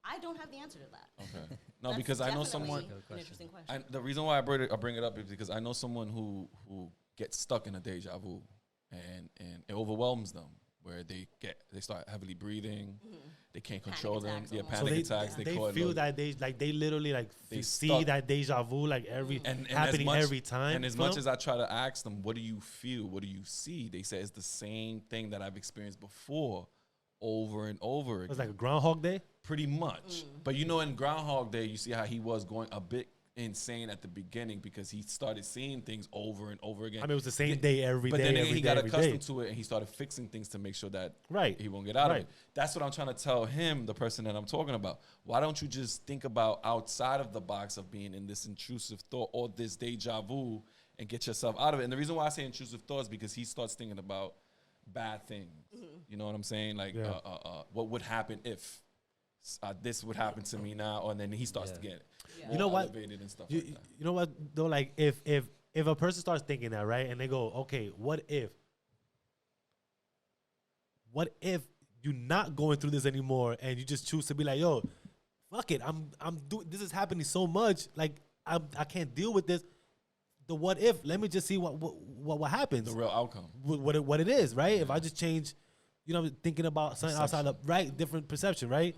I don't have the answer to that. Okay. No, because I know someone. An interesting question. The reason why I bring it up is because I know someone who gets stuck in a deja vu, and it overwhelms them, where they start heavily breathing, they can't control them. Yeah, panic attacks. They feel that they literally see stuck. that deja vu happening every time. And as much as I try to ask them, what do you feel? What do you see? They say it's the same thing that I've experienced before, over and over again. It's like a Groundhog Day? Pretty much. But in Groundhog Day, you see how he was going a bit insane at the beginning, because he started seeing things over and over again. I mean, it was the same day every day. But then he got accustomed to it, and he started fixing things to make sure that he won't get out of it. That's what I'm trying to tell him, the person that I'm talking about. Why don't you just think about outside of the box of being in this intrusive thought or this deja vu and get yourself out of it? And the reason why I say intrusive thoughts is because he starts thinking about bad things. You know what I'm saying? Like, what would happen if this would happen to me now? And then he starts to get you know what? elevated and stuff You know what though? Like if a person starts thinking that, right, and they go, okay, what if you're not going through this anymore, and you just choose to be like, yo, fuck it, I'm doing this is happening so much, like I can't deal with this. The what if? Let me just see what happens. The real outcome. What it is, right? Yeah. If I just change, thinking about something outside of different perception, right?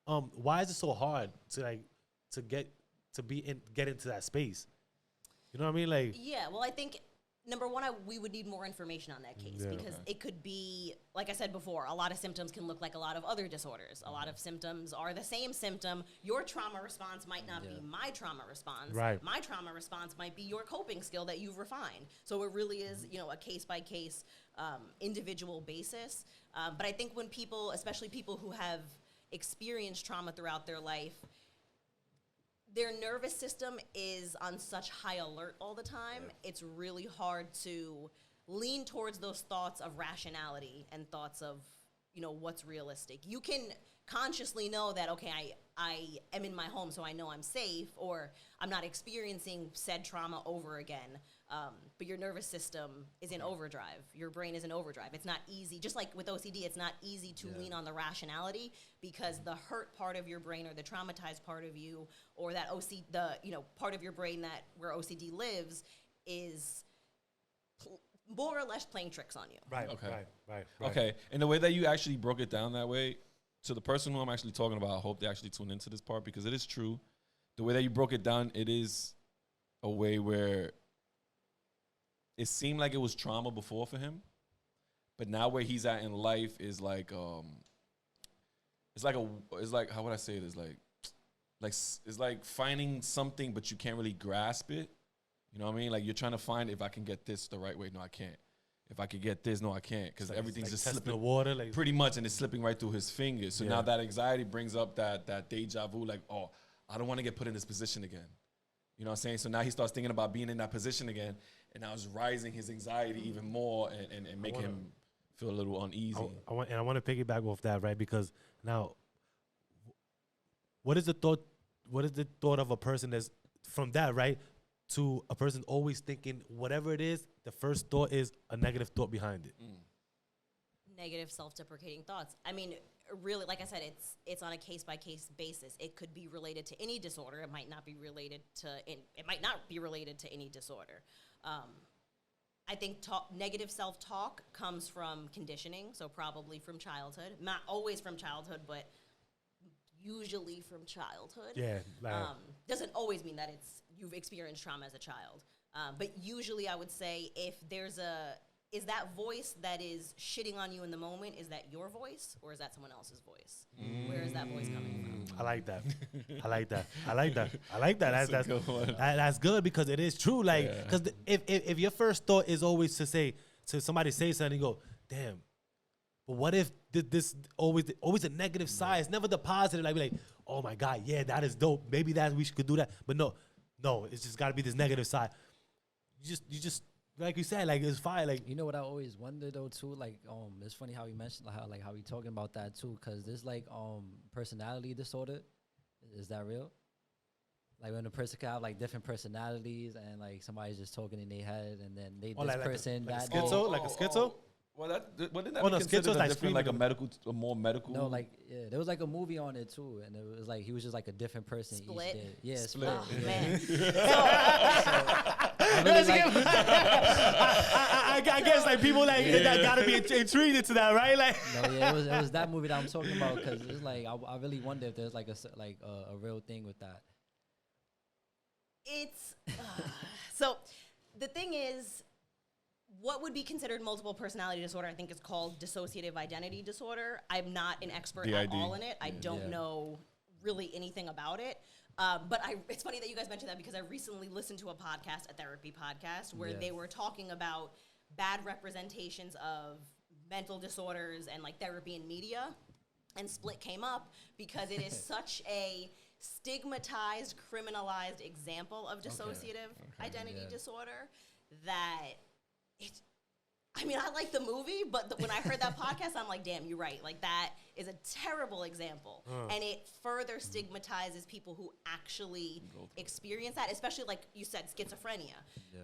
Why is it so hard to get into that space? You know what I mean? Like, yeah. Well, I think number one, we would need more information on that case, because it could be, like I said before, a lot of symptoms can look like a lot of other disorders. A lot of symptoms are the same symptom. Your trauma response might not be my trauma response. Right. My trauma response might be your coping skill that you've refined. So it really is, a case by case, individual basis. But I think when people, especially people who have experienced trauma throughout their life, their nervous system is on such high alert all the time. It's really hard to lean towards those thoughts of rationality and thoughts of, what's realistic. You can consciously know that, okay, I am in my home, so I know I'm safe, or I'm not experiencing said trauma over again. But your nervous system is in overdrive. Your brain is in overdrive. It's not easy. Just like with OCD, it's not easy to lean on the rationality, because the hurt part of your brain, or the traumatized part of you, or that part of your brain where OCD lives, is more or less playing tricks on you. right. Okay. And the way that you actually broke it down that way, to the person who I'm actually talking about, I hope they actually tune into this part, because it is true. The way that you broke it down, it is a way where it seemed like it was trauma before for him, but now where he's at in life is like, it's like how would I say it? It's like finding something, but you can't really grasp it. You know what I mean? Like, you're trying to find, if I can get this the right way, no, I can't. If I could get this, no, I can't, because everything's just slipping. The water, pretty much, and it's slipping right through his fingers. So now that anxiety brings up that deja vu, like, oh, I don't want to get put in this position again. You know what I'm saying? So now he starts thinking about being in that position again, and now it's rising his anxiety even more and making him feel a little uneasy. I want to piggyback off that, right? Because now, what is the thought of a person that's from that, right, to a person always thinking whatever it is, the first thought is a negative thought behind it. Negative self-deprecating thoughts. I mean, really, like I said, it's on a case-by-case basis. It could be related to any disorder. It might not be related to any disorder. I think negative self-talk comes from conditioning, so probably from childhood. Not always from childhood, but usually from childhood. Yeah. Doesn't always mean that you've experienced trauma as a child. But usually I would say if there's is that voice that is shitting on you in the moment, is that your voice or is that someone else's voice? Where is that voice coming from? I like that. I like that. I like that. I like that. That's a good one. That's good because it is true. Like, because if your first thought is always to say, to somebody say something, you go, damn. But what if this always a negative side? It's never the positive. Like, oh my God, yeah, that is dope. Maybe we could do that. But no, it's just got to be this negative side. You just like you said, like it's fire. Like, you know what I always wonder though too, like it's funny how you mentioned how we talking about that too, because there's like personality disorder. Is that real? Like when a person can have like different personalities and like somebody's just talking in their head and then they like person like that a schizo, day. like a schizo. Well, wouldn't that Oh, be no, considered schizo's a like different, like a screaming. more medical? No, like there was like a movie on it too, and it was like he was just like a different person Split? each day. Yeah, Split. Split. Oh, Yeah. man. I really like, I guess like people like that gotta be intrigued into that, right? Like, no, yeah, it was that movie that I'm talking about because it's like I really wonder if there's like a real thing with that. It's so the thing is, what would be considered multiple personality disorder, I think is called dissociative identity disorder. I'm not an expert at DID. all in it. I don't know really anything about it. But it's funny that you guys mentioned that because I recently listened to a podcast, a therapy podcast, where they were talking about bad representations of mental disorders and like therapy in media. And Split came up because it is such a stigmatized, criminalized example of dissociative identity disorder that I mean, I like the movie, but when I heard that podcast, I'm like, damn, you're right. Like, that is a terrible example. And it further stigmatizes people who actually experience that, especially, like you said, schizophrenia. Yeah.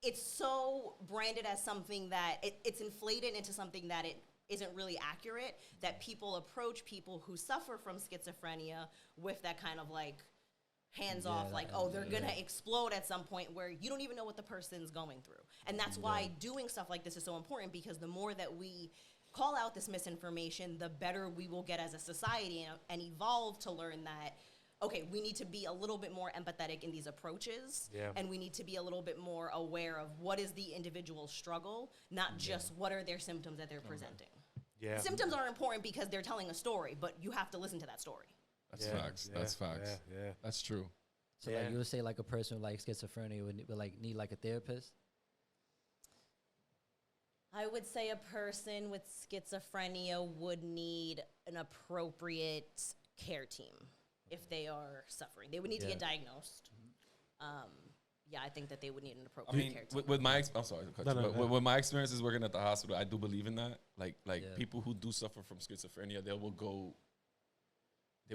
It's so branded as something that it's inflated into something that it isn't really accurate, that people approach people who suffer from schizophrenia with that kind of, like, hands-off, like, oh, they're going to explode at some point where you don't even know what the person's going through. And that's why doing stuff like this is so important, because the more that we call out this misinformation, the better we will get as a society and evolve to learn that, okay, we need to be a little bit more empathetic in these approaches, and we need to be a little bit more aware of what is the individual struggle, not just what are their symptoms that they're presenting. yeah, Symptoms are important because they're telling a story, but you have to listen to that story. That's facts. That's facts. Yeah. That's true. So like you would say like a person with like schizophrenia would like need like a therapist? I would say a person with schizophrenia would need an appropriate care team if they are suffering. They would need to get diagnosed. Yeah, I think that they would need an I appropriate mean, care team. with my I'm sorry to cut you, but with my experiences working at the hospital, I do believe in that. Like people who do suffer from schizophrenia, they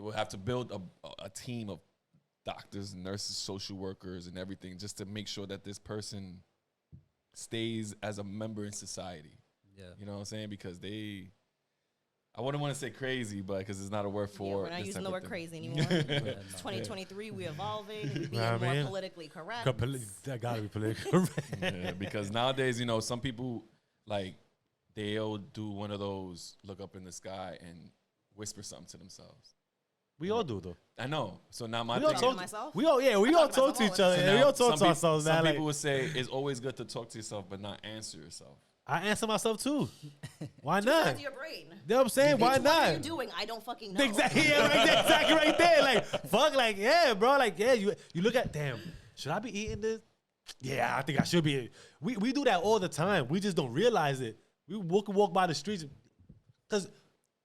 will have to build a team of doctors, nurses, social workers, and everything just to make sure that this person stays as a member in society. Yeah. You know what I'm saying? Because I wouldn't want to say crazy, but because it's not a word for we're not this using type the of word thing. crazy anymore. It's 2023, we evolving, we being Nah, more man. politically correct. That gotta be politically correct. Yeah, because nowadays, some people, like, they'll do one of those look up in the sky and whisper something to themselves. We all do though. I know. So now my We all thing talk is, to myself? We all talk to each other. so and we now all talk to some ourselves now. Some Like, people would say it's always good to talk to yourself, but not answer yourself. I answer myself too. Why Two not? sides of your brain. You know what I'm saying? Why Bitch, what are you not? doing? I don't fucking know. Exactly, yeah, right there, exactly right there. Like, fuck, like, yeah, bro. Like, yeah, you look at, damn, should I be eating this? Yeah, I think I should be. We do that all the time. We just don't realize it. We walk by the streets. Because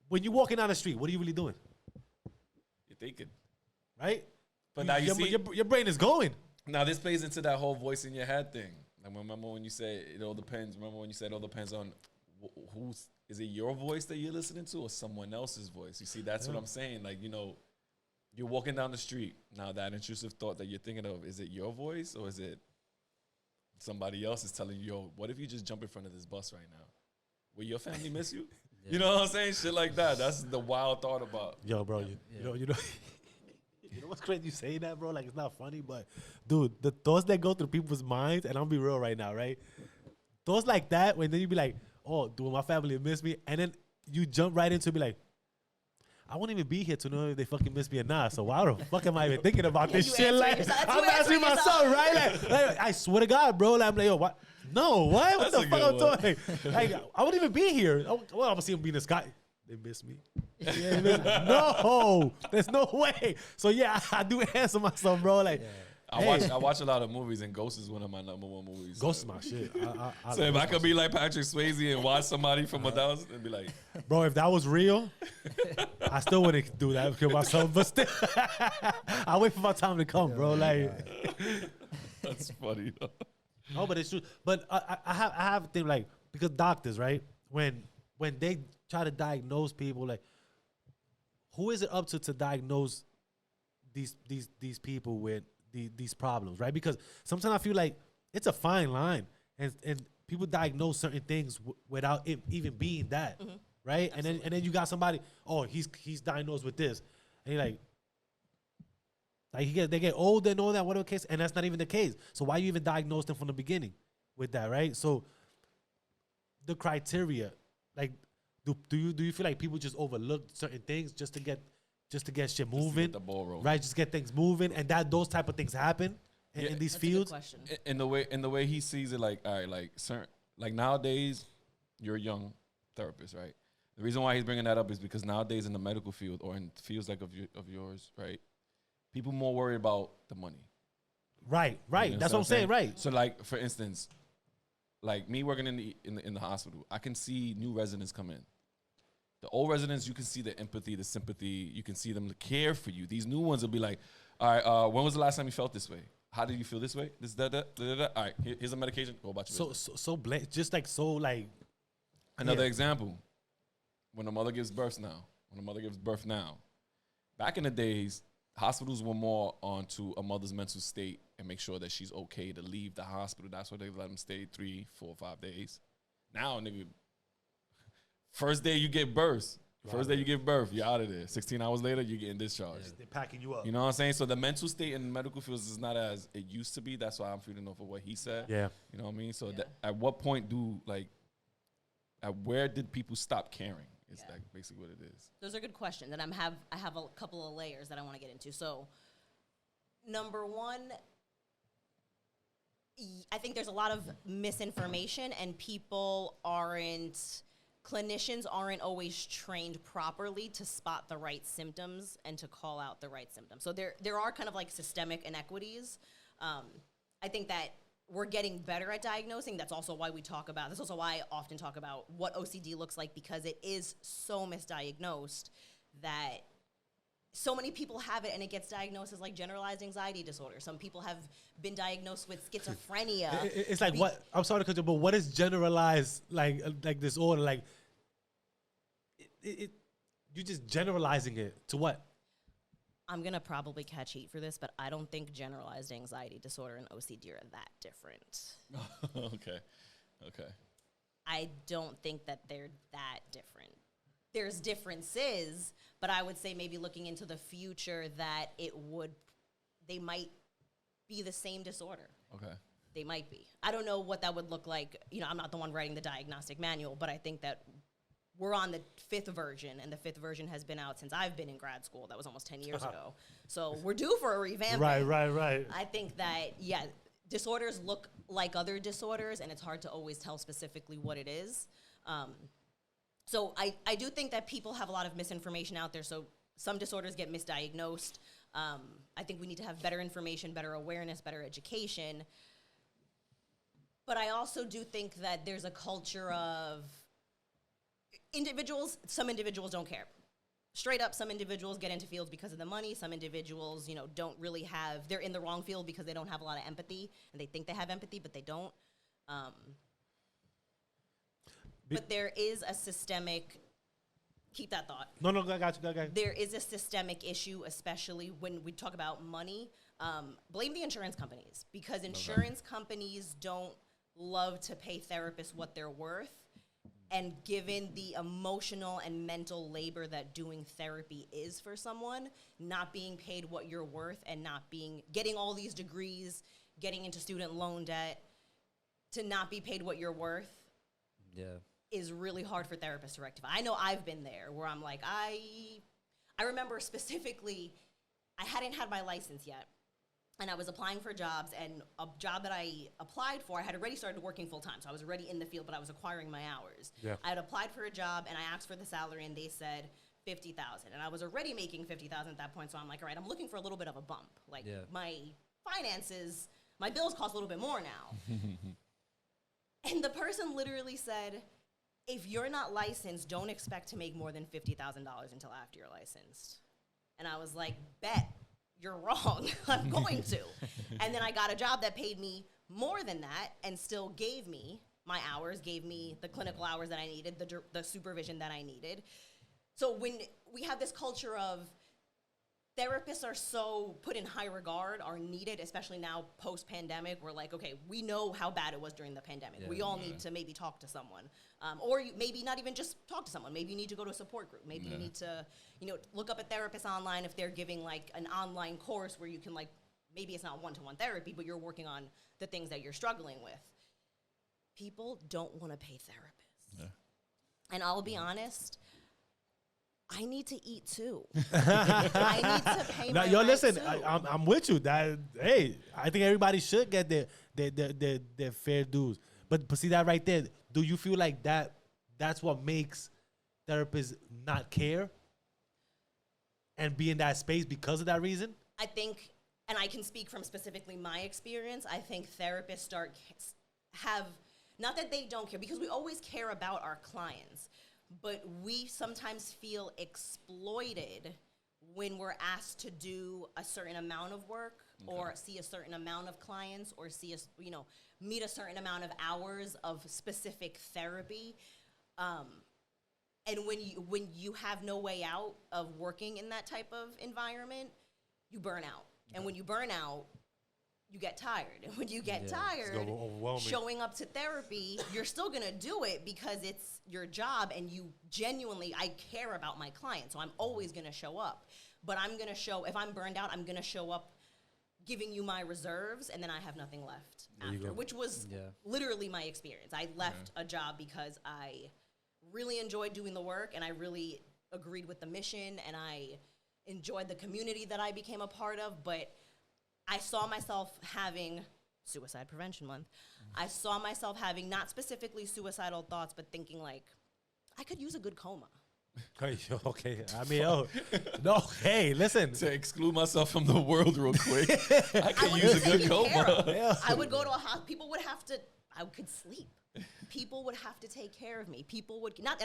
when you're walking down the street, what are you really doing? You're thinking. Right? But now you see, your brain is going. now this plays into that whole voice in your head thing. Like, remember when you say it all depends? Remember when you said it all depends on is it your voice that you're listening to or someone else's voice? You see, that's what I'm saying. Like, you're walking down the street. Now that intrusive thought that you're thinking of, is it your voice or is it somebody else is telling you, yo, what if you just jump in front of this bus right now? Will your family miss you? You know what I'm saying? Shit like that. That's the wild thought about. Yo, bro, you know, you know what's crazy? You say that, bro. Like, it's not funny, but dude, the thoughts that go through people's minds, and I'll be real right now, right? Thoughts like that, when then you be like, oh, do my family miss me? And then you jump right into be like, I won't even be here to know if they fucking miss me or not. So why the fuck am I even thinking about this you shit? answering Like, yourself. I'm You asking answering myself, yourself. right? Like, I swear to God, bro. Like, I'm like, yo, what? No, what? What That's the a fuck I'm good one. talking? Like, I wouldn't even be here. Well, I'm gonna see him be in the sky. They miss me. Yeah, they miss me. No, there's no way. So yeah, I do answer myself, bro. Like, I watch a lot of movies, and Ghost is one of my number one movies. Ghost is my shit. So if I could be like Patrick Swayze and watch somebody from 1,000 and be like, Bro, if that was real, I still wouldn't do that, kill myself. But still, I wait for my time to come, bro. Like, that's funny. Though. no, but it's true. But I have a thing like, because doctors, right? When they try to diagnose people, like, who is it up to diagnose these people with these problems, right? Because sometimes I feel like it's a fine line, and people diagnose certain things without it even being that, right? Absolutely. And then you got somebody, oh, he's diagnosed with this, and you're like they get older and all that, whatever case, and that's not even the case. So why you even diagnose them from the beginning with that, right? So the criteria, like, do you feel like people just overlook certain things just to get shit moving, the ball rolling. right? Just get things moving, and that those type of things happen in these That's a good fields. question. In the way he sees it, like, all right, like certain, like nowadays, you're a young therapist, right? The reason why he's bringing that up is because nowadays in the medical field or in fields like of yours, right? People more worried about the money. Right. You know That's what I'm saying, right? So, like, for instance, like me working in the hospital, I can see new residents come in. The old residents, you can see the empathy, the sympathy. You can see them care for you. These new ones will be like, all right, when was the last time you felt this way? How did you feel this way? This, that. All right, here's a medication. Go about your business. Just like so, like Another example, when a mother gives birth now, back in the days, hospitals were more onto a mother's mental state and make sure that she's okay to leave the hospital. That's why they let them stay 3, 4, 5 days. Now, nigga, first day you give birth, you're out of there. 16 hours later, you're getting discharged. they're packing you up. You know what I'm saying? So the mental state in the medical fields is not as it used to be. That's why I'm feeding off of what he said. Yeah. You know what I mean? So at what point where did people stop caring? Is like basically what it is. Those are good questions, and I have a couple of layers that I want to get into. So, number one, I think there's a lot of misinformation, and clinicians aren't always trained properly to spot the right symptoms and to call out the right symptoms. So there are kind of like systemic inequities. I think that we're getting better at diagnosing. That's also why that's also why I often talk about what OCD looks like, because it is so misdiagnosed that so many people have it, and it gets diagnosed as like generalized anxiety disorder. Some people have been diagnosed with schizophrenia. It's like what? I'm sorry to cut you, but what is generalized like disorder? Like you're just generalizing it to what? I'm gonna probably catch heat for this, but I don't think generalized anxiety disorder and OCD are that different. Okay. I don't think that they're that different. There's differences, but I would say maybe looking into the future that they might be the same disorder. Okay. They might be. I don't know what that would look like. You know, I'm not the one writing the diagnostic manual, but I think that we're on the 5th version, and the 5th version has been out since I've been in grad school. That was almost 10 years ago. So we're due for a revamp. Right. I think that, disorders look like other disorders, and it's hard to always tell specifically what it is. So I do think that people have a lot of misinformation out there. So some disorders get misdiagnosed. I think we need to have better information, better awareness, better education. But I also do think that there's a culture of some individuals don't care. Straight up, some individuals get into fields because of the money. Some individuals, don't really they're in the wrong field because they don't have a lot of empathy, and they think they have empathy, but they don't. But there is a systemic, keep that thought. No, I got you. There is a systemic issue, especially when we talk about money. Blame the insurance companies, because insurance companies don't love to pay therapists what they're worth. And given the emotional and mental labor that doing therapy is for someone, not being paid what you're worth and getting all these degrees, getting into student loan debt, to not be paid what you're worth is really hard for therapists to rectify. I know I've been there where I'm like, I remember specifically, I hadn't had my license yet. and I was applying for jobs, and a job that I applied for, I had already started working full time, so I was already in the field, but I was acquiring my hours. Yeah. I had applied for a job, and I asked for the salary, and they said 50,000, and I was already making 50,000 at that point. So I'm like, all right, I'm looking for a little bit of a bump. Like my finances, my bills cost a little bit more now. And the person literally said, if you're not licensed, don't expect to make more than $50,000 until after you're licensed. And I was like, bet. You're wrong. I'm going to. And then I got a job that paid me more than that and still gave me my hours, gave me the clinical hours that I needed, the supervision that I needed. So when we have this culture of therapists are so put in high regard, are needed, especially now post-pandemic, we're like, okay, we know how bad it was during the pandemic. We all need to maybe talk to someone. Or maybe not even just talk to someone. Maybe you need to go to a support group. Maybe you need to, look up a therapist online if they're giving like an online course where you can like, maybe it's not one-to-one therapy, but you're working on the things that you're struggling with. People don't want to pay therapists. And I'll be honest, I need to eat too. I need to pay my rent listen, too. I'm with you. Hey, I think everybody should get their fair dues. But see that right there. Do you feel like that's what makes therapists not care and be in that space because of that reason? I think, and I can speak from specifically my experience, I think therapists have, not that they don't care, because we always care about our clients, but we sometimes feel exploited when we're asked to do a certain amount of work or see a certain amount of clients or meet a certain amount of hours of specific therapy. And when you have no way out of working in that type of environment, you burn out. And when you burn out, you get tired. And when you get tired, showing up to therapy, you're still going to do it because it's your job and I care about my client. So I'm always going to show up. But if I'm burned out, I'm going to show up giving you my reserves, and then I have nothing left after, which was literally my experience. I left a job because I really enjoyed doing the work, and I really agreed with the mission, and I enjoyed the community that I became a part of, but I saw myself having Suicide Prevention Month. I saw myself having not specifically suicidal thoughts, but thinking like, I could use a good coma. Okay. I mean, no, hey, listen. To exclude myself from the world real quick, I could use a good coma. Yeah. I would go to a hospital. I could sleep. People would have to take care of me. People would not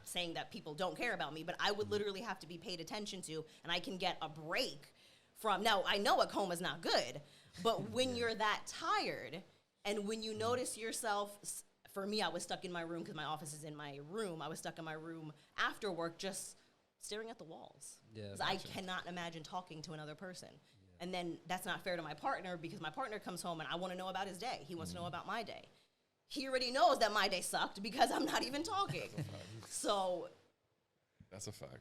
saying that people don't care about me, but I would literally have to be paid attention to, and I can get a break from. Now I know a coma is not good, but when you're that tired, and when you notice yourself. For me, I was stuck in my room because my office is in my room. I was stuck in my room after work just staring at the walls. Because I cannot imagine talking to another person. And then that's not fair to my partner because my partner comes home and I want to know about his day. He wants to know about my day. He already knows that my day sucked because I'm not even talking. So that's a fact.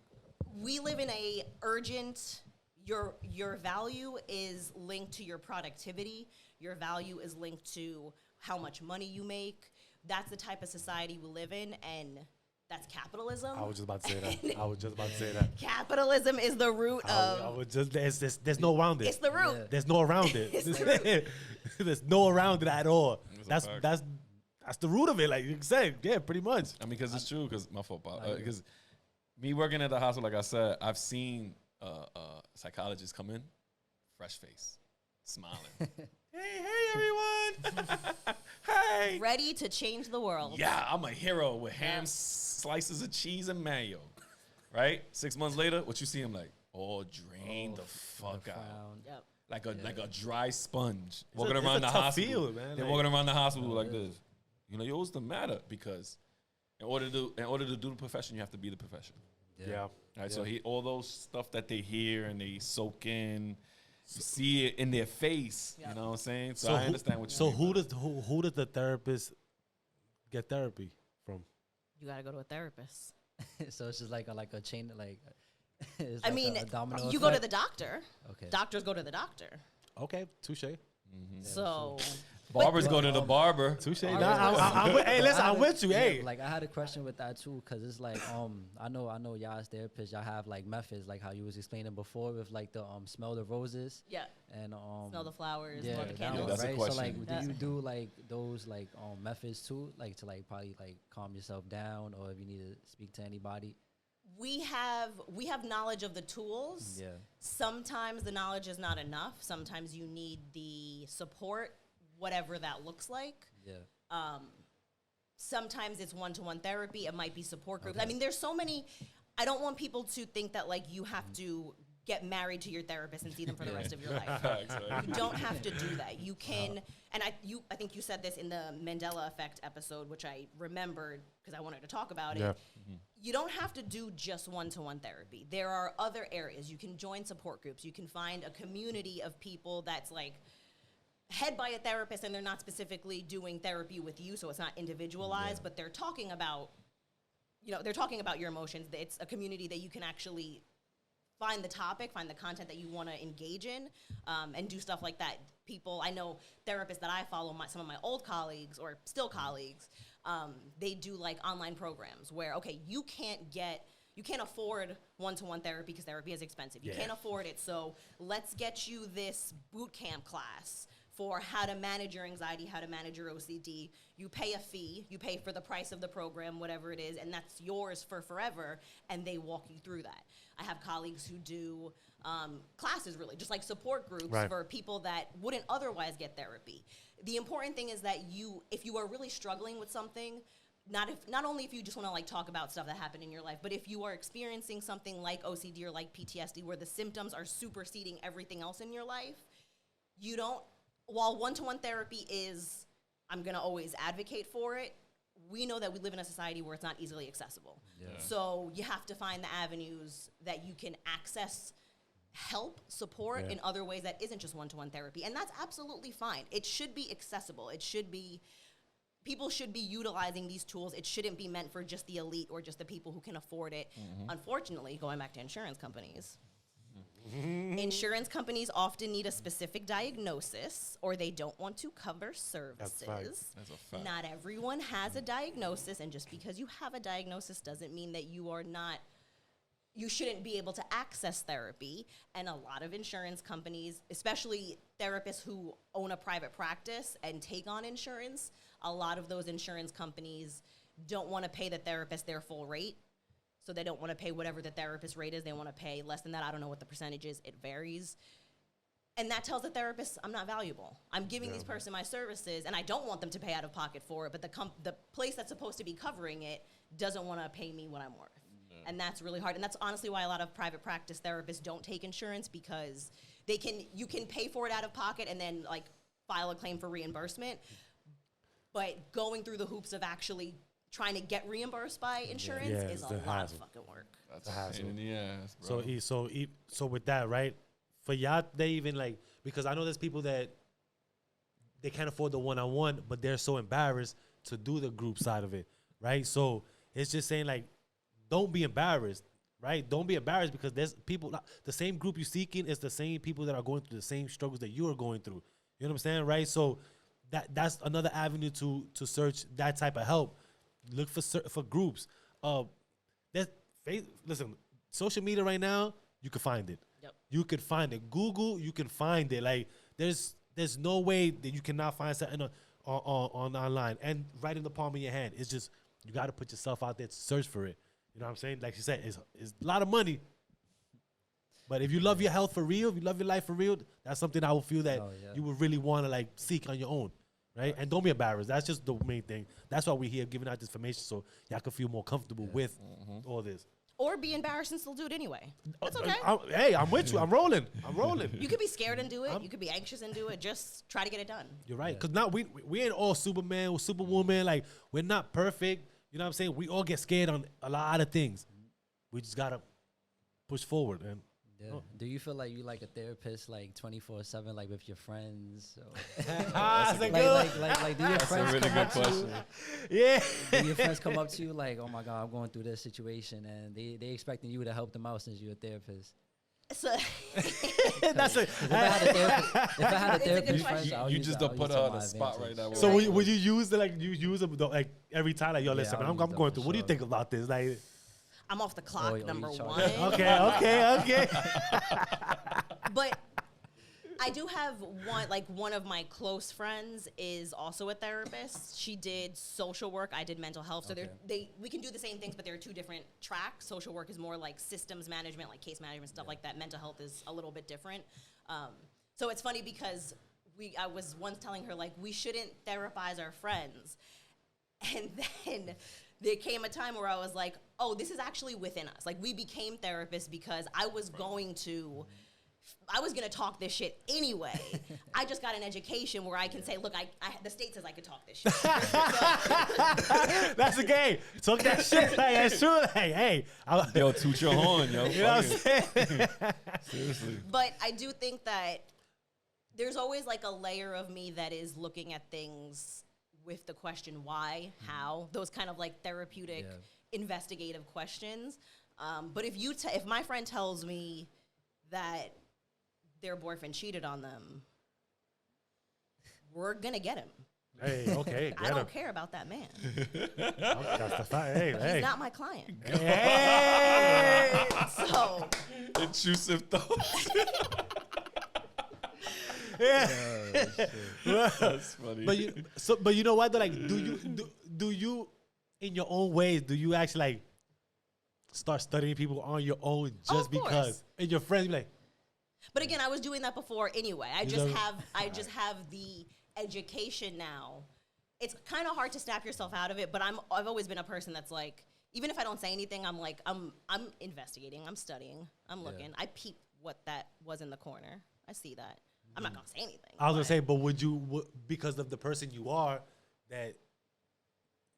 We live in a urgent, your value is linked to your productivity. Your value is linked to how much money you make. That's the type of society we live in, and that's capitalism. I was just about to say that. Capitalism is the root of. There's no around it. It's the root. Yeah. There's no around it. There's no around it at all. That's the root of it. Like you said, yeah, pretty much. I mean, because it's true. Because my fault, because me working at the hospital, like I said, I've seen psychologists come in, fresh face, smiling. Hey, everyone. Hey. Ready to change the world. Yeah, I'm a hero with ham, slices of cheese, and mayo. Right? 6 months later, what you see him like? All drained the fuck out. Yep. Like a dry sponge. Walking around the hospital. Man. They're walking around the hospital like this. You always the matter because in order to do the profession, you have to be the profession. Yeah. Right. So all those stuff that they hear and they soak in. You see it in their face, you know what I'm saying? So I understand what you mean. So who does the therapist get therapy from? You gotta go to a therapist. So it's just like a chain, like. I mean, you go to the doctor. Okay. Doctors go to the doctor. Okay, touche. So Barbers go to the barber. Touche. All Nah, right. hey, listen, I'm with you. Yeah, Hey, like I had a question with that too, cause it's like I know y'all as therapists, y'all have like methods, like how you was explaining before with like the smell the roses Yeah. and Smell the flowers, yeah, blow the that Yeah, candles. one, that's a right? question. So like, Yeah. do you do like those like methods too, like to like probably like calm yourself down, or if you need to speak to anybody? We have knowledge of the tools. Yeah. Sometimes the knowledge is not enough. Sometimes you need the support, whatever that looks like. Yeah. Sometimes it's one-to-one therapy. It might be support groups. Okay. I mean, there's so many. I don't want people to think that like you have to get married to your therapist and see them for the rest of your life. You don't have to do that. You can, and I think you said this in the Mandela Effect episode, which I remembered because I wanted to talk about it. You don't have to do just one-to-one therapy. There are other areas. You can join support groups. You can find a community of people that's like head by a therapist, and they're not specifically doing therapy with you, so it's not individualized, but they're talking about, they're talking about your emotions. It's a community that you can actually find the topic, find the content that you want to engage in, and do stuff like that. I know therapists that I follow, some of my old colleagues or still colleagues, they do like online programs where, okay, you can't afford one-to-one therapy because therapy is expensive. You can't afford it, so let's get you this boot camp class for how to manage your anxiety, how to manage your OCD. You pay a fee, you pay for the price of the program, whatever it is, and that's yours for forever, and they walk you through that. I have colleagues who do classes, really, just like support groups for people that wouldn't otherwise get therapy. The important thing is that if you are really struggling with something, not only if you just want to like talk about stuff that happened in your life, but if you are experiencing something like OCD or like PTSD where the symptoms are superseding everything else in your life, while one-to-one therapy is, I'm going to always advocate for it, we know that we live in a society where it's not easily accessible. Yeah. So you have to find the avenues that you can access help, support in other ways that isn't just one-to-one therapy. And that's absolutely fine. It should be accessible. People should be utilizing these tools. It shouldn't be meant for just the elite or just the people who can afford it. Unfortunately, going back to insurance companies, insurance companies often need a specific diagnosis or they don't want to cover services. That's a fact. Not everyone has a diagnosis, and just because you have a diagnosis doesn't mean that you shouldn't be able to access therapy. And a lot of insurance companies, especially therapists who own a private practice and take on insurance, a lot of those insurance companies don't want to pay the therapist their full rate. So they don't want to pay whatever the therapist rate is. They want to pay less than that. I don't know what the percentage is. It varies. And that tells the therapist, I'm not valuable. I'm giving this person my services, and I don't want them to pay out of pocket for it, but the place that's supposed to be covering it doesn't want to pay me what I'm worth. And that's really hard. And that's honestly why a lot of private practice therapists don't take insurance, because you can pay for it out of pocket and then like file a claim for reimbursement. But going through the hoops of actually trying to get reimbursed by insurance is a lot of fucking work. That's a hassle. Yes, So bro. so with that, right? For y'all, they even like, because I know there's people that they can't afford the one-on-one, but they're so embarrassed to do the group side of it, right? So it's just saying like, don't be embarrassed, right? Don't be embarrassed, because there's people, the same group you're seeking is the same people that are going through the same struggles that you are going through. You know what I'm saying, right? So that's another avenue to search that type of help. Look for groups. Listen, social media right now, you can find it. Yep. You can find it. Google, you can find it. Like there's no way that you cannot find something on online and right in the palm of your hand. It's just you got to put yourself out there to search for it. You know what I'm saying? Like you said, it's a lot of money. But if you love your health for real, if you love your life for real, that's something I would feel that you would really want to like seek on your own. Right? And don't be embarrassed. That's just the main thing. That's why we're here giving out this information, so y'all can feel more comfortable with all this. Or be embarrassed and still do it anyway. That's okay. Hey, I'm with you. I'm rolling. You could be scared and do it. You could be anxious and do it. Just try to get it done. You're right. Because now we ain't all Superman or Superwoman. Like, we're not perfect. You know what I'm saying? We all get scared on a lot of things. We just got to push forward, man. Yeah. Do you feel like you like a therapist like 24/7, like with your friends? That's like, do your That's friends a really come good up to you? question. Yeah. Do your friends come up to you like, oh my God, I'm going through this situation, and they expecting you to help them out since you're a therapist? So That's it. If I had a It's a good therapist question. friend, I'll You use just that- don't I'll put use her that on to the my spot right advantage. now. So would you use the like you use them like every time like yo Yeah, listen I'll man, use I'm them going for through. What do you sure. think about this? Like I'm off the clock, Oh, you number charge. one. okay. But I do have one of my close friends is also a therapist. She did social work. I did mental health. So we can do the same things, but there are two different tracks. Social work is more like systems management, like case management, stuff like that. Mental health is a little bit different. So it's funny because I was once telling her like we shouldn't therapize our friends. And then there came a time where I was like, oh, this is actually within us. Like we became therapists because I was going to talk this shit anyway. I just got an education where I can say, look, the state says I could talk this shit. That's the game. Talk that shit. Like, that's true. Like, hey. Yo, toot your horn, yo. You know what I'm Fuck it. saying? Seriously. But I do think that there's always like a layer of me that is looking at things with the question why, how, those kind of like therapeutic, investigative questions. But if my friend tells me that their boyfriend cheated on them, we're gonna get him. Hey, okay. I don't care about that man. That's the fact. Hey, He's hey. not my client. Hey. So Intrusive thoughts. That's funny. But you know what? Though, like, do you in your own ways? Do you actually like start studying people on your own just of because? course. And your friends be like, But again, I was doing that before anyway. I You just know- have the education now. It's kind of hard to snap yourself out of it, but I've always been a person that's like, even if I don't say anything, I'm like, I'm investigating, I'm studying, I'm looking. I peep what that was in the corner. I see that. I'm not gonna say anything. I was gonna say, but would you, because of the person you are, that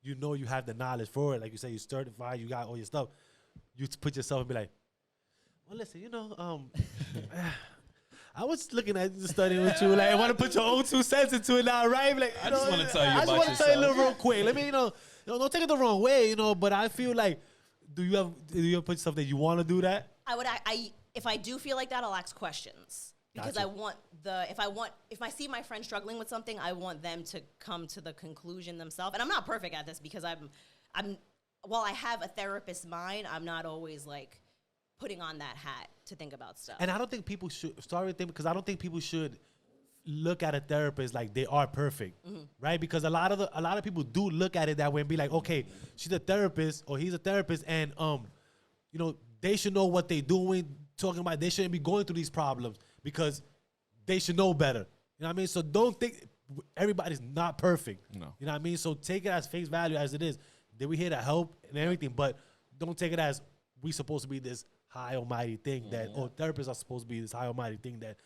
you know you have the knowledge for it, like you say, you're certified, you got all your stuff, you put yourself and be like, well, listen, you know, I was looking at the study with you, like, I want to put your own 2 cents into it now, right? Like, I just wanna tell you I just about want to tell you a little yourself. real quick. Let me, don't take it the wrong way, but I feel like, do you ever put yourself that you want to do that? If I do feel like that, I'll ask questions. Because Gotcha. if I see my friend struggling with something, I want them to come to the conclusion themselves. And I'm not perfect at this because while I have a therapist's mind, I'm not always like putting on that hat to think about stuff. And I don't think people should, because I don't think people should look at a therapist like they are perfect, right? Because a lot of people do look at it that way and be like, okay, she's a therapist or he's a therapist, and they should know what they're doing. Talking about they shouldn't be going through these problems because they should know better. You know what I mean? So don't think everybody's not perfect. No. You know what I mean? So take it as face value as it is. That we here to help and everything, but don't take it as we supposed to be this high almighty thing or therapists are supposed to be this high almighty thing that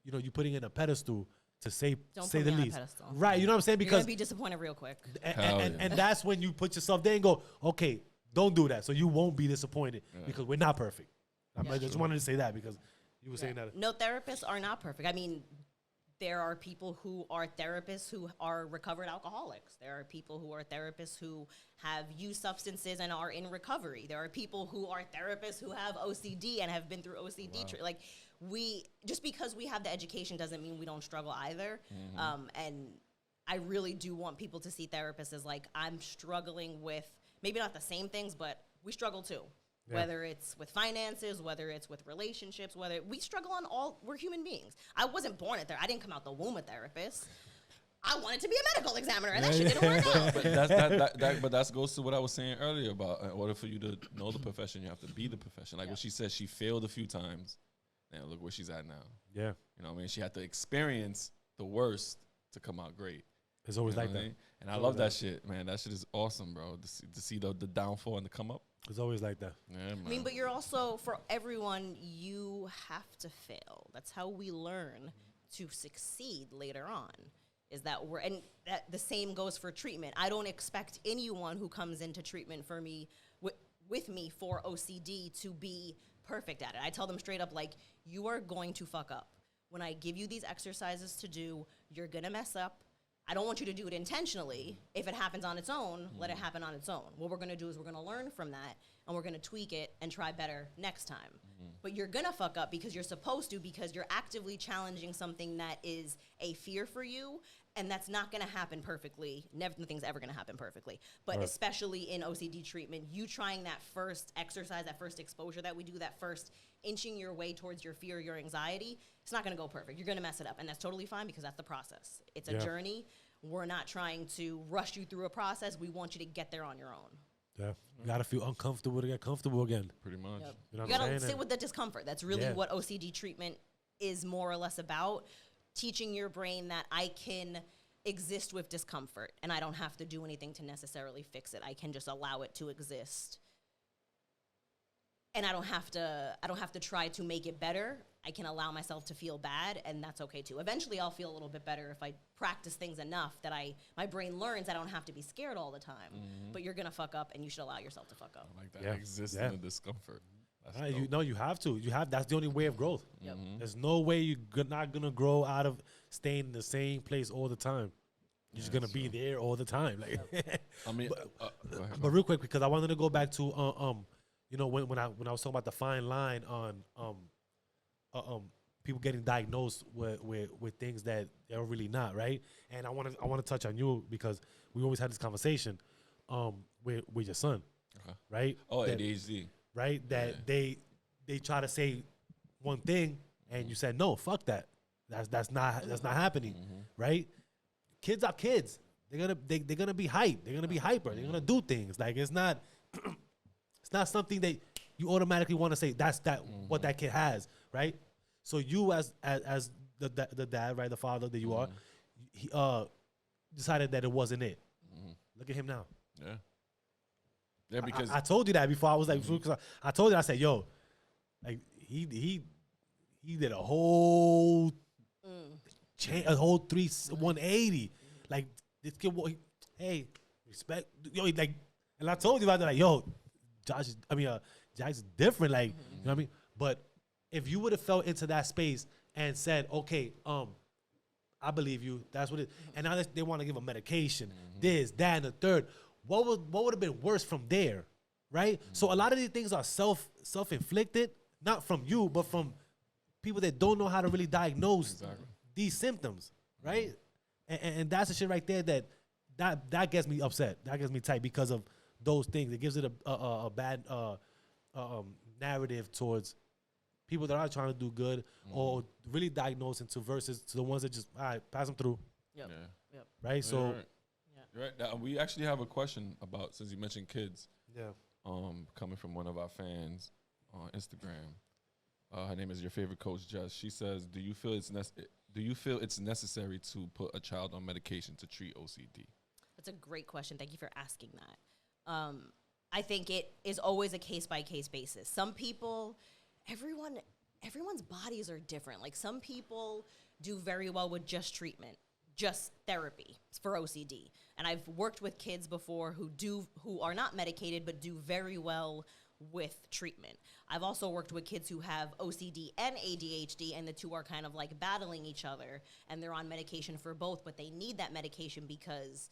you putting in a pedestal to say Don't say put the me on a least. pedestal. Right, you know what I'm saying? You're Because gonna be disappointed real quick. and that's when you put yourself there and go, okay, don't do that. So you won't be disappointed because we're not perfect. I just wanted to say that because you were saying that. No therapists are not perfect. I mean, there are people who are therapists who are recovered alcoholics. There are people who are therapists who have used substances and are in recovery. There are people who are therapists who have OCD and have been through OCD. Just because we have the education doesn't mean we don't struggle either. And I really do want people to see therapists as like, I'm struggling with maybe not the same things, but we struggle too. Yeah. Whether it's with finances, whether it's with relationships, we're human beings. I wasn't born a therapist. I didn't come out the womb a therapist. I wanted to be a medical examiner, and that shit didn't work out. But that goes to what I was saying earlier about in order for you to know the profession, you have to be the profession. Like what she said, she failed a few times. And look where she's at now. Yeah. You know what I mean? She had to experience the worst to come out great. It's always You know like what I that. mean? And I love that shit, man. That shit is awesome, bro. To see the downfall and the come up. It's always like that. Yeah, man. I mean, but you're also, for everyone, you have to fail. That's how we learn to succeed later on. Is that the same goes for treatment. I don't expect anyone who comes into treatment for me with me for OCD to be perfect at it. I tell them straight up, like, you are going to fuck up. When I give you these exercises to do, you're gonna mess up. I don't want you to do it intentionally. If it happens on its own, let it happen on its own. What we're going to do is we're going to learn from that, and we're going to tweak it and try better next time. But you're going to fuck up because you're supposed to, because you're actively challenging something that is a fear for you, and that's not going to happen perfectly. Nothing's ever going to happen perfectly. But especially in OCD treatment, you trying that first exercise, that first exposure that we do, that first inching your way towards your fear, your anxiety, it's not going to go perfect. You're going to mess it up, and that's totally fine because that's the process. It's a journey. We're not trying to rush you through a process. We want you to get there on your own. Yeah, you gotta feel uncomfortable to get comfortable again. Pretty much. Yep. You know You what I'm gotta saying? sit with the discomfort. That's really what OCD treatment is more or less about. Teaching your brain that I can exist with discomfort and I don't have to do anything to necessarily fix it. I can just allow it to exist. And I don't have to try to make it better. I can allow myself to feel bad, and that's okay too. Eventually I'll feel a little bit better if I practice things enough that my brain learns I don't have to be scared all the time. But you're gonna fuck up, and you should allow yourself to fuck up. I like that. Exist in the discomfort. That's You know, you have to. That's the only way of growth. Yep. There's no way you're not gonna grow out of staying in the same place all the time. You're just gonna be there all the time. Like, I mean, go ahead. but real quick, because I wanted to go back to you know, when I was talking about the fine line on people getting diagnosed with things that they're really not, right? And I want to touch on you because we always had this conversation with your son, right? Oh, that, ADHD. right? That they try to say one thing and you said no, fuck that. That's not happening, right? Kids are kids. They're gonna be hype. They're gonna be hyper. They're gonna do things like it's not it's not something that you automatically want to say that's what that kid has, right? So you as the dad, right, the father that you are, he decided that it wasn't it. Look at him now. Yeah. Yeah, because I told you that before. I was like, I told you, I said, yo, like he did a whole change, a whole 180. Like this kid, hey, respect, yo, like, and I told you about that, like, yo, Jack is different, like, you know what I mean? But if you would have fell into that space and said, okay, I believe you, that's what it, and now they want to give a medication, this, that, and the third. What would have been worse from there, right? So a lot of these things are self-inflicted, not from you, but from people that don't know how to really diagnose these symptoms, right? And that's the shit right there that gets me upset. That gets me tight because of those things. It gives it a bad narrative towards people that are trying to do good or really diagnosing to versus to the ones that just, all right, pass them through. Yep. Yeah. Yep. Right? So, right. Right. Now, we actually have a question about, since you mentioned kids, coming from one of our fans on Instagram. Her name is Your Favorite Coach Jess. She says, do you feel it's necessary to put a child on medication to treat OCD? That's a great question. Thank you for asking that. I think it is always a case-by-case basis. Some people, everyone's bodies are different. Like, some people do very well with just treatment, just therapy for OCD. And I've worked with kids before who are not medicated but do very well with treatment. I've also worked with kids who have OCD and ADHD, and the two are kind of like battling each other, and they're on medication for both, but they need that medication because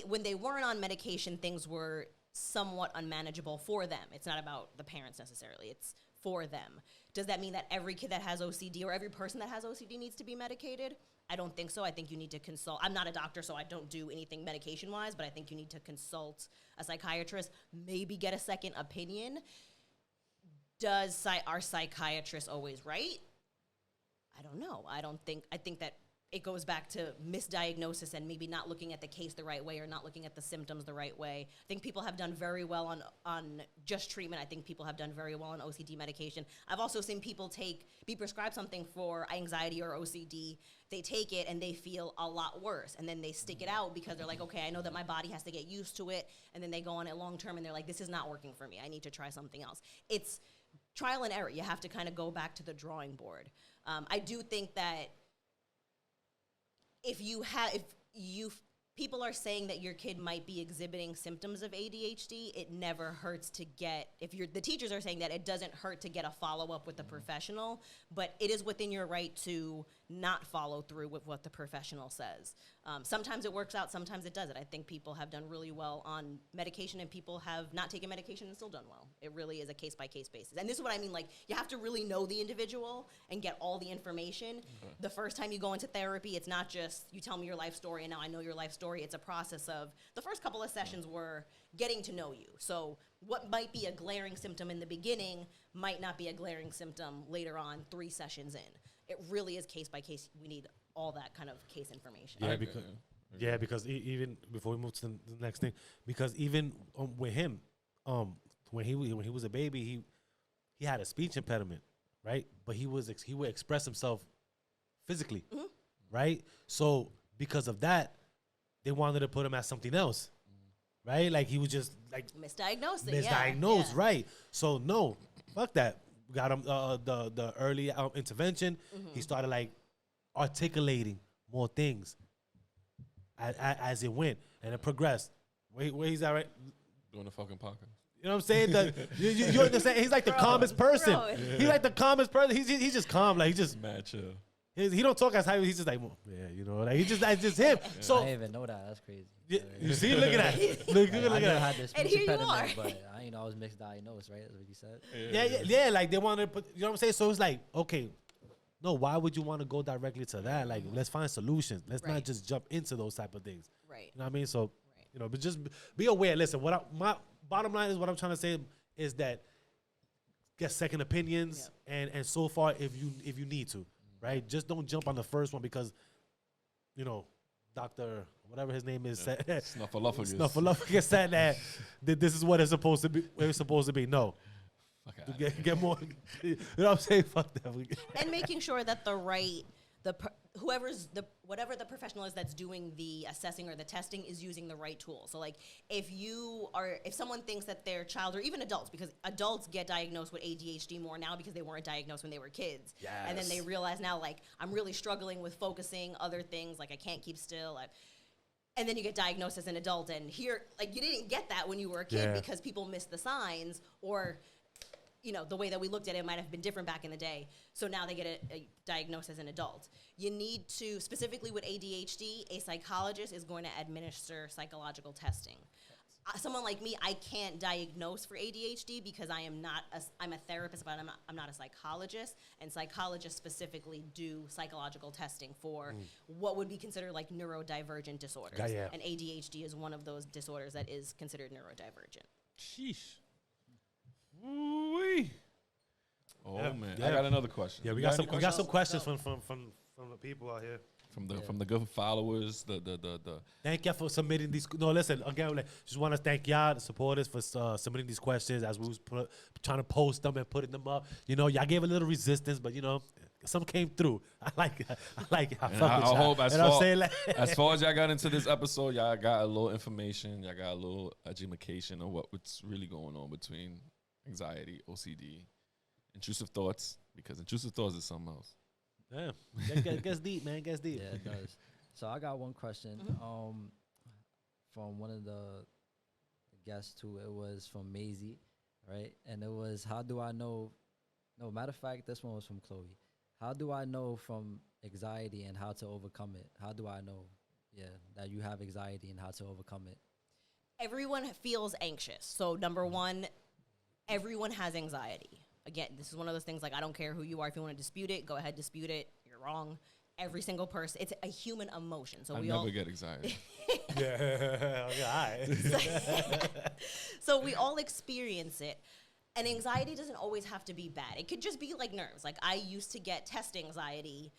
when they weren't on medication, things were somewhat unmanageable for them. It's not about the parents necessarily. It's for them. Does that mean that every kid that has OCD or every person that has OCD needs to be medicated? I don't think so. I think you need to consult. I'm not a doctor, so I don't do anything medication-wise, but I think you need to consult a psychiatrist, maybe get a second opinion. Are psychiatrists always right? I don't know. I think that it goes back to misdiagnosis and maybe not looking at the case the right way or not looking at the symptoms the right way. I think people have done very well on just treatment. I think people have done very well on OCD medication. I've also seen people be prescribed something for anxiety or OCD. They take it and they feel a lot worse. And then they stick it out because they're like, okay, I know that my body has to get used to it. And then they go on it long term and they're like, this is not working for me. I need to try something else. It's trial and error. You have to kind of go back to the drawing board. I do think that people are saying that your kid might be exhibiting symptoms of ADHD, it never hurts to get, the teachers are saying that it doesn't hurt to get a follow-up with a professional, but it is within your right to not follow through with what the professional says. Sometimes it works out, sometimes it doesn't. I think people have done really well on medication, and people have not taken medication and still done well. It really is a case-by-case basis. And this is what I mean, like, you have to really know the individual and get all the information. The first time you go into therapy, it's not just, you tell me your life story, and now I know your life story. It's a process of, the first couple of sessions were getting to know you. So what might be a glaring symptom in the beginning might not be a glaring symptom later on, 3 sessions in. It really is case by case. We need all that kind of case information. Yeah, because even before we move to the next thing, because even with him, when he was a baby, he had a speech impediment, right? But he would express himself physically, right? So because of that, they wanted to put him as something else, right? Like he was just like misdiagnosed, right? So no, fuck that. We got him the early intervention. He started like articulating more things as it went, and it progressed. Where he's at, right? Doing the fucking podcast. You know what I'm saying? You understand? He's like the calmest person. He's like the calmest person. He's just calm. Like he just mad chill. He don't talk as high. He's just like, well, yeah, you know, like that's just him. So I didn't even know that. That's crazy. You see, look at that. Look at I that. had this And speech here you impediment, are. but I was misdiagnosed, right? That's what you said. Yeah. Like they wanted to put. You know what I'm saying? So it's like, okay, no, why would you want to go directly to that? Like, let's find solutions. Let's not just jump into those type of things. Right. You know what I mean? So, you know, but just be aware. Listen, my bottom line is what I'm trying to say is that get second opinions and so far if you need to, right? Just don't jump on the first one because, you know, Dr. whatever his name is said Snuffleupagus said that this is what it's supposed to be. Where it's supposed to be. No. Get more. You know what I'm saying? Fuck that. And making sure that whatever the professional is that's doing the assessing or the testing is using the right tool. So like if someone thinks that their child, or even adults, because adults get diagnosed with ADHD more now because they weren't diagnosed when they were kids. Yes. And then they realize now, like, I'm really struggling with focusing, other things, like I can't keep still. And then you get diagnosed as an adult, and here, like, you didn't get that when you were a kid because people missed the signs, or you know, the way that we looked at it might have been different back in the day. So now they get a diagnosis as an adult. You need to, specifically with ADHD, a psychologist is going to administer psychological testing. Someone like me, I can't diagnose for ADHD because I'm a therapist, but I'm not a psychologist. And psychologists specifically do psychological testing for what would be considered like neurodivergent disorders. And ADHD is one of those disorders that is considered neurodivergent. Sheesh. Ooh-wee. Oh man, Yeah. I got another question. Yeah, we got some questions from the people out here. From the good followers. The Thank y'all for submitting these. No, listen again. Like, just want to thank y'all, the supporters, for submitting these questions as we was trying to post them and putting them up. You know, y'all gave a little resistance, but you know, some came through. I like it. I hope as far as y'all got into this episode, y'all got a little information. Y'all got a little education on what's really going on between anxiety, OCD, intrusive thoughts, because intrusive thoughts is something else. Damn, it gets deep, man. It gets deep. Yeah, it does. So I got one question from one of the guests too. It was from Maisie, right? And it was, how do I know? No, matter of fact, this one was from Chloe. How do I know from anxiety and how to overcome it? How do I know, that you have anxiety and how to overcome it? Everyone feels anxious. So number one, everyone has anxiety. Again, this is one of those things, like, I don't care who you are. If you want to dispute it, go ahead, dispute it. You're wrong. Every single person, it's a human emotion. So I never get anxiety. Yeah, okay, all right. So we all experience it. And anxiety doesn't always have to be bad. It could just be like nerves. Like, I used to get test anxiety,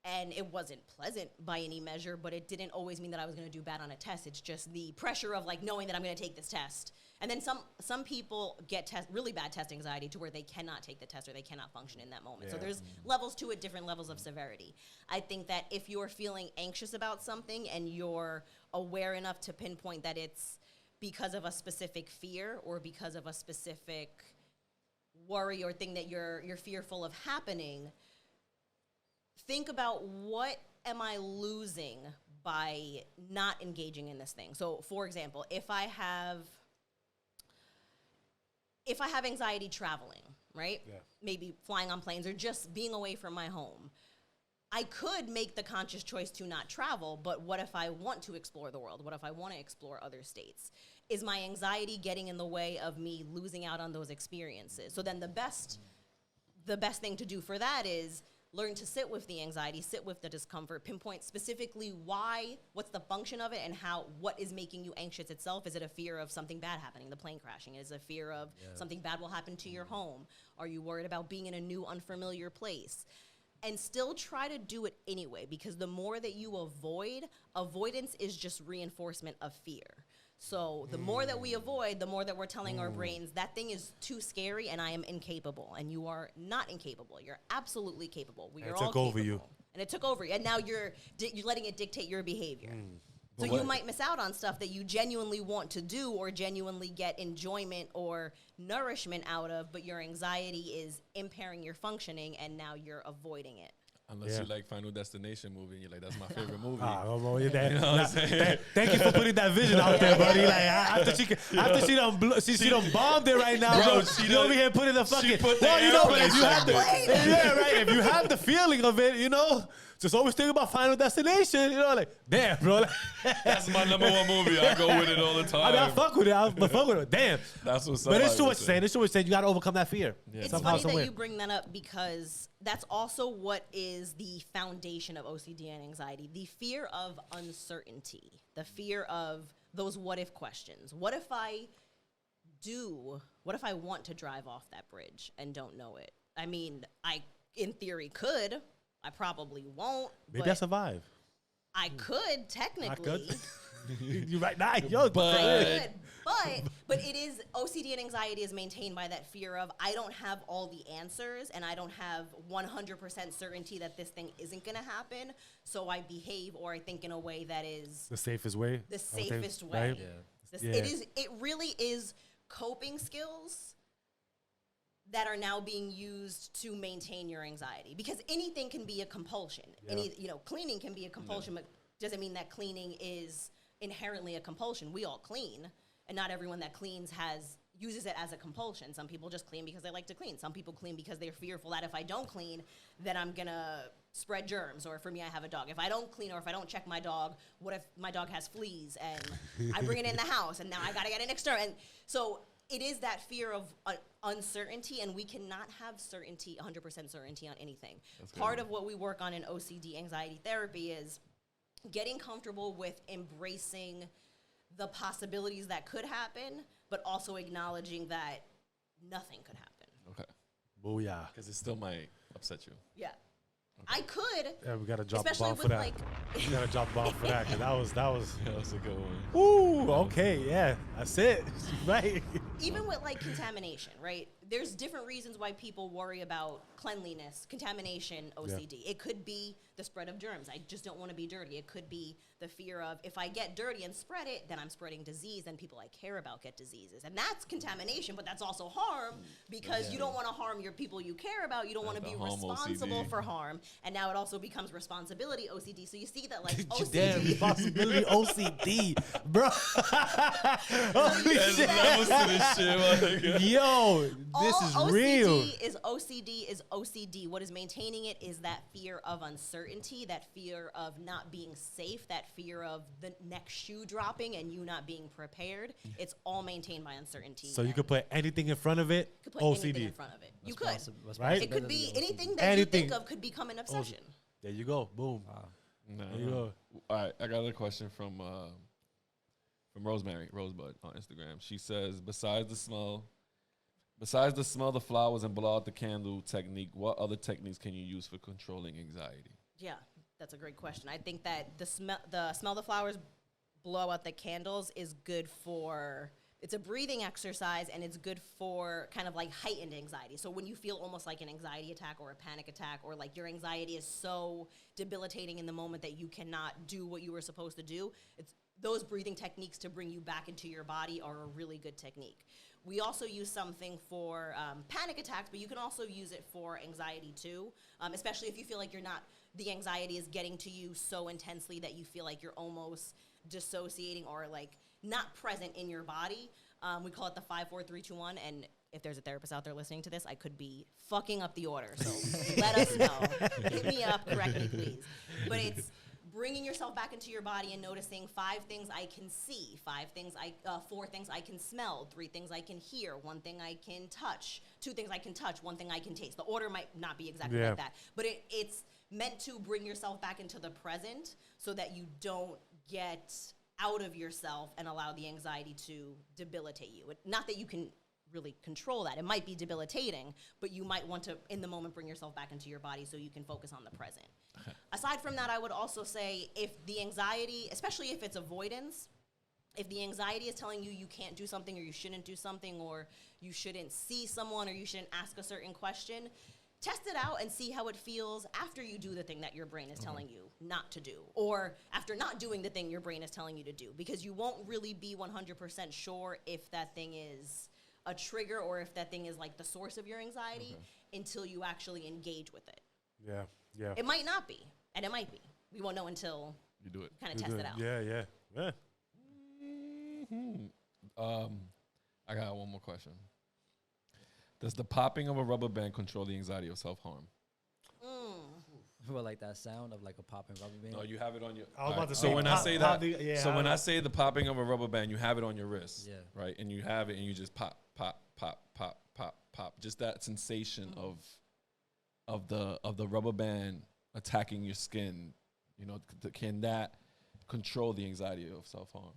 and it wasn't pleasant by any measure, but it didn't always mean that I was going to do bad on a test. It's just the pressure of, like, knowing that I'm going to take this test. And then some people get really bad test anxiety to where they cannot take the test or they cannot function in that moment. So there's levels to it, different levels of severity. I think that if you're feeling anxious about something and you're aware enough to pinpoint that it's because of a specific fear or because of a specific worry or thing that you're fearful of happening, think about, what am I losing by not engaging in this thing? So, for example, if I have anxiety traveling, right? Yeah. Maybe flying on planes or just being away from my home, I could make the conscious choice to not travel, but what if I want to explore the world? What if I want to explore other states? Is my anxiety getting in the way of me losing out on those experiences? So then the best thing to do for that is learn to sit with the anxiety, sit with the discomfort, pinpoint specifically what's the function of it, and what is making you anxious itself. Is it a fear of something bad happening, the plane crashing? Is it a fear of something bad will happen to your home? Are you worried about being in a new, unfamiliar place? And still try to do it anyway, because the more that you avoidance is just reinforcement of fear. So the more that we avoid, the more that we're telling our brains that thing is too scary and I am incapable. And you are not incapable. You're absolutely capable. We are all capable. Over you. And it took over you. And now you're letting it dictate your behavior. So you might miss out on stuff that you genuinely want to do or genuinely get enjoyment or nourishment out of, but your anxiety is impairing your functioning, and now you're avoiding it. Unless you like Final Destination movie, and you're like, that's my favorite movie. You know what I'm saying? Thank you for putting that vision out there, buddy. Like after she done bombed it right now, bro. She over here putting the fucking. Well, you know, but if you have if you have the feeling of it, you know. Just always think about Final Destination, you know, like, damn, bro. That's my number one movie. I go with it all the time. I mean, I fuck with it. Damn. That's what's up. But it's true what you're saying. It's true what you're saying. You got to overcome that fear. Yeah. It's funny that you bring that up, because that's also what is the foundation of OCD and anxiety. The fear of uncertainty. The fear of those what-if questions. What if I want to drive off that bridge and don't know it? I mean, I, in theory, could. I probably won't. Maybe I survive. I could technically. You're right now, yo. But it is OCD and anxiety is maintained by that fear of I don't have all the answers and I don't have 100% certainty that this thing isn't going to happen. So I behave or I think in a way that is the safest way. The safest way. Right? Yeah. It really is coping skills that are now being used to maintain your anxiety, because anything can be a compulsion. Yeah. Cleaning can be a compulsion, but doesn't mean that cleaning is inherently a compulsion. We all clean, and not everyone that cleans uses it as a compulsion. Some people just clean because they like to clean. Some people clean because they're fearful that if I don't clean, then I'm gonna spread germs. Or for me, I have a dog. If I don't clean or if I don't check my dog, what if my dog has fleas and I bring it in the house and now I gotta get an external? And so it is that fear of uncertainty, and we cannot have 100% certainty on anything. Part of what we work on in OCD anxiety therapy is getting comfortable with embracing the possibilities that could happen, but also acknowledging that nothing could happen. Okay. Booyah. Because it still might upset you. Yeah. Okay. I could. Yeah, we got to drop the bomb for that. We got to drop the bomb for that, because that was a good one. Ooh, okay, yeah. That's it. Right. Even with contamination, right? There's different reasons why people worry about cleanliness, contamination, OCD. Yeah. It could be the spread of germs. I just don't want to be dirty. It could be the fear of if I get dirty and spread it, then I'm spreading disease, and people I care about get diseases. And that's contamination, but that's also harm, because you don't want to harm your people you care about. You don't want to be responsible for harm. And now it also becomes responsibility OCD. So you see that OCD. Damn, responsibility OCD, bro. Holy shit. Yo, this is real. OCD is OCD. What is maintaining it is that fear of uncertainty, that fear of not being safe, that fear of the next shoe dropping and you not being prepared. It's all maintained by uncertainty. So you could put anything in front of it. You could put OCD anything in front of it. You could. Right? It could be anything that you think of could become an obsession. There you go. Boom. No. There you go. All right, I got a question from Rosebud on Instagram. She says, besides the smell the flowers and blow out the candle technique, what other techniques can you use for controlling anxiety? Yeah, that's a great question. I think that the smell the flowers, blow out the candles is good for, it's a breathing exercise, and it's good for kind of heightened anxiety. So when you feel almost like an anxiety attack or a panic attack, or your anxiety is so debilitating in the moment that you cannot do what you were supposed to do, those breathing techniques to bring you back into your body are a really good technique. We also use something for panic attacks, but you can also use it for anxiety too, especially if you feel like the anxiety is getting to you so intensely that you feel like you're almost dissociating or not present in your body. We call it the 5, 4, 3, 2, 1, and if there's a therapist out there listening to this, I could be fucking up the order. So let us know. Hit me up, correct me, please. But it's bringing yourself back into your body and noticing 5 things I can see, 4 things I can smell, 3 things I can hear, 1 thing I can touch, 2 things I can touch, 1 thing I can taste. The order might not be exactly like that, but it's meant to bring yourself back into the present so that you don't get out of yourself and allow the anxiety to debilitate you. Not that you can really control that. It might be debilitating, but you might want to, in the moment, bring yourself back into your body so you can focus on the present. Aside from that, I would also say if the anxiety, especially if it's avoidance, if the anxiety is telling you you can't do something or you shouldn't do something or you shouldn't see someone or you shouldn't ask a certain question, test it out and see how it feels after you do the thing that your brain is telling you not to do, or after not doing the thing your brain is telling you to do, because you won't really be 100% sure if that thing is a trigger or if that thing is like the source of your anxiety until you actually engage with it. Yeah, yeah. It might not be, and it might be. We won't know until You do it. kind of test it out. Yeah. I got one more question. Does the popping of a rubber band control the anxiety of self-harm? Well, like that sound of like a popping rubber band. No, you have it on your. I was about to So say when I say pop that, the- yeah, so I when know. I say the popping of a rubber band, you have it on your wrist, Yeah. right? And you have it, and you just pop, pop, pop, pop, pop, pop. Just that sensation of the rubber band attacking your skin. You know, can that control the anxiety of self-harm?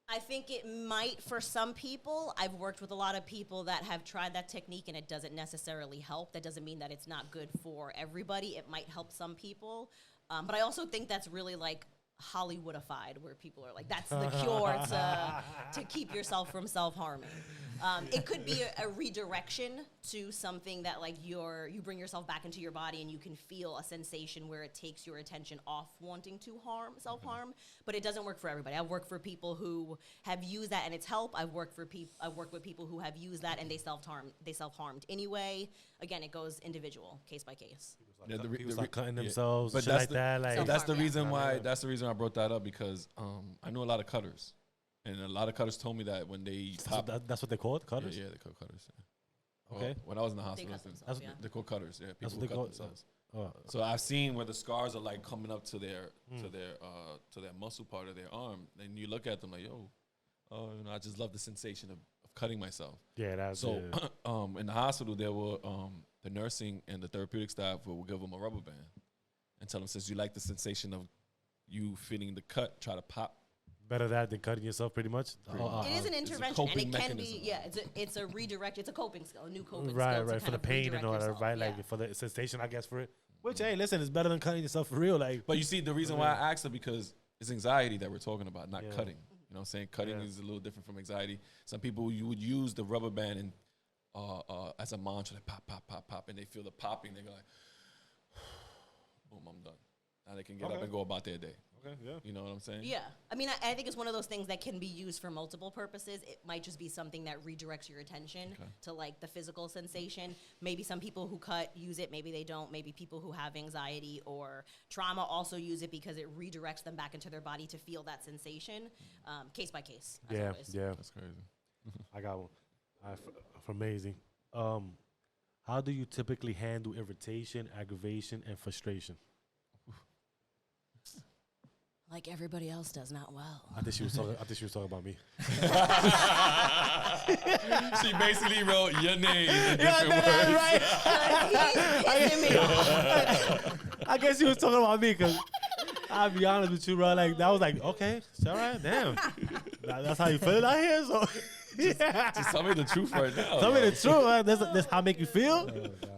I think it might for some people. I've worked with a lot of people that have tried that technique and it doesn't necessarily help. That doesn't mean that it's not good for everybody. It might help some people. But I also think that's really like Hollywoodified, where people are like, that's the cure to keep yourself from self-harming. It could be a redirection to something that like you bring yourself back into your body and you can feel a sensation where it takes your attention off wanting to self-harm, but it doesn't work for everybody. I've worked for people who have used that and it's helped. I've worked with people who have used that and they self-harmed anyway. Again, it goes individual, case by case. Yeah, People start cutting themselves, but shit like that. Like, Self- that's the yeah. reason why. That's the reason I brought that up, because I know a lot of cutters, and a lot of cutters told me that when they pop, that's what they call it, cutters. yeah, they call cutters. Yeah. Okay. Well, when I was in the They hospital, cut themselves, yeah. they call cutters. Yeah, That's people what they who cut call themselves. Oh, So I've seen where the scars are like coming up to their muscle part of their arm, and you look at them like, yo, you know, I just love the sensation of cutting myself. yeah, that's So yeah. in the hospital, there were the nursing and the therapeutic staff will give them a rubber band and tell them, since you like the sensation of you feeling the cut, try to pop. Better that than cutting yourself, pretty much. It is an it's a intervention, and coping it can mechanism. be, it's a redirect, it's a coping skill, a new coping skill. Right, to right, kind for the of pain and redirect all that, yourself, right? yeah. Like for the sensation, I guess, for it. Which, hey, listen, it's better than cutting yourself for real. Like, But you see, the reason why I asked her, because it's anxiety that we're talking about, not Yeah. cutting. You know what I'm saying? Cutting Yeah. is a little different from anxiety. Some people, you would use the rubber band and as a mantra, like pop, pop, pop, pop, and they feel the popping. They go like, boom, I'm done. Now they can get up Okay. and go about their day. okay, yeah. You know what I'm saying? Yeah, I mean, I think it's one of those things that can be used for multiple purposes. It might just be something that redirects your attention to like the physical sensation. Maybe some people who cut use it, maybe they don't. Maybe people who have anxiety or trauma also use it because it redirects them back into their body to feel that sensation, case by case. As Yeah, always. yeah. That's crazy. I got one. Amazing. How do you typically handle irritation, aggravation, and frustration? Like everybody else does, not well. I think she was talking. I think she was talking about me. She basically wrote your name in different words. right. Pissing me off. I guess she was talking about me because I'll be honest with you, bro. Like that was like, okay, it's all right, damn. That's how you feel it out here. So yeah. Just tell me the truth right now. Tell me bro. the truth. Man. That's how I make you feel.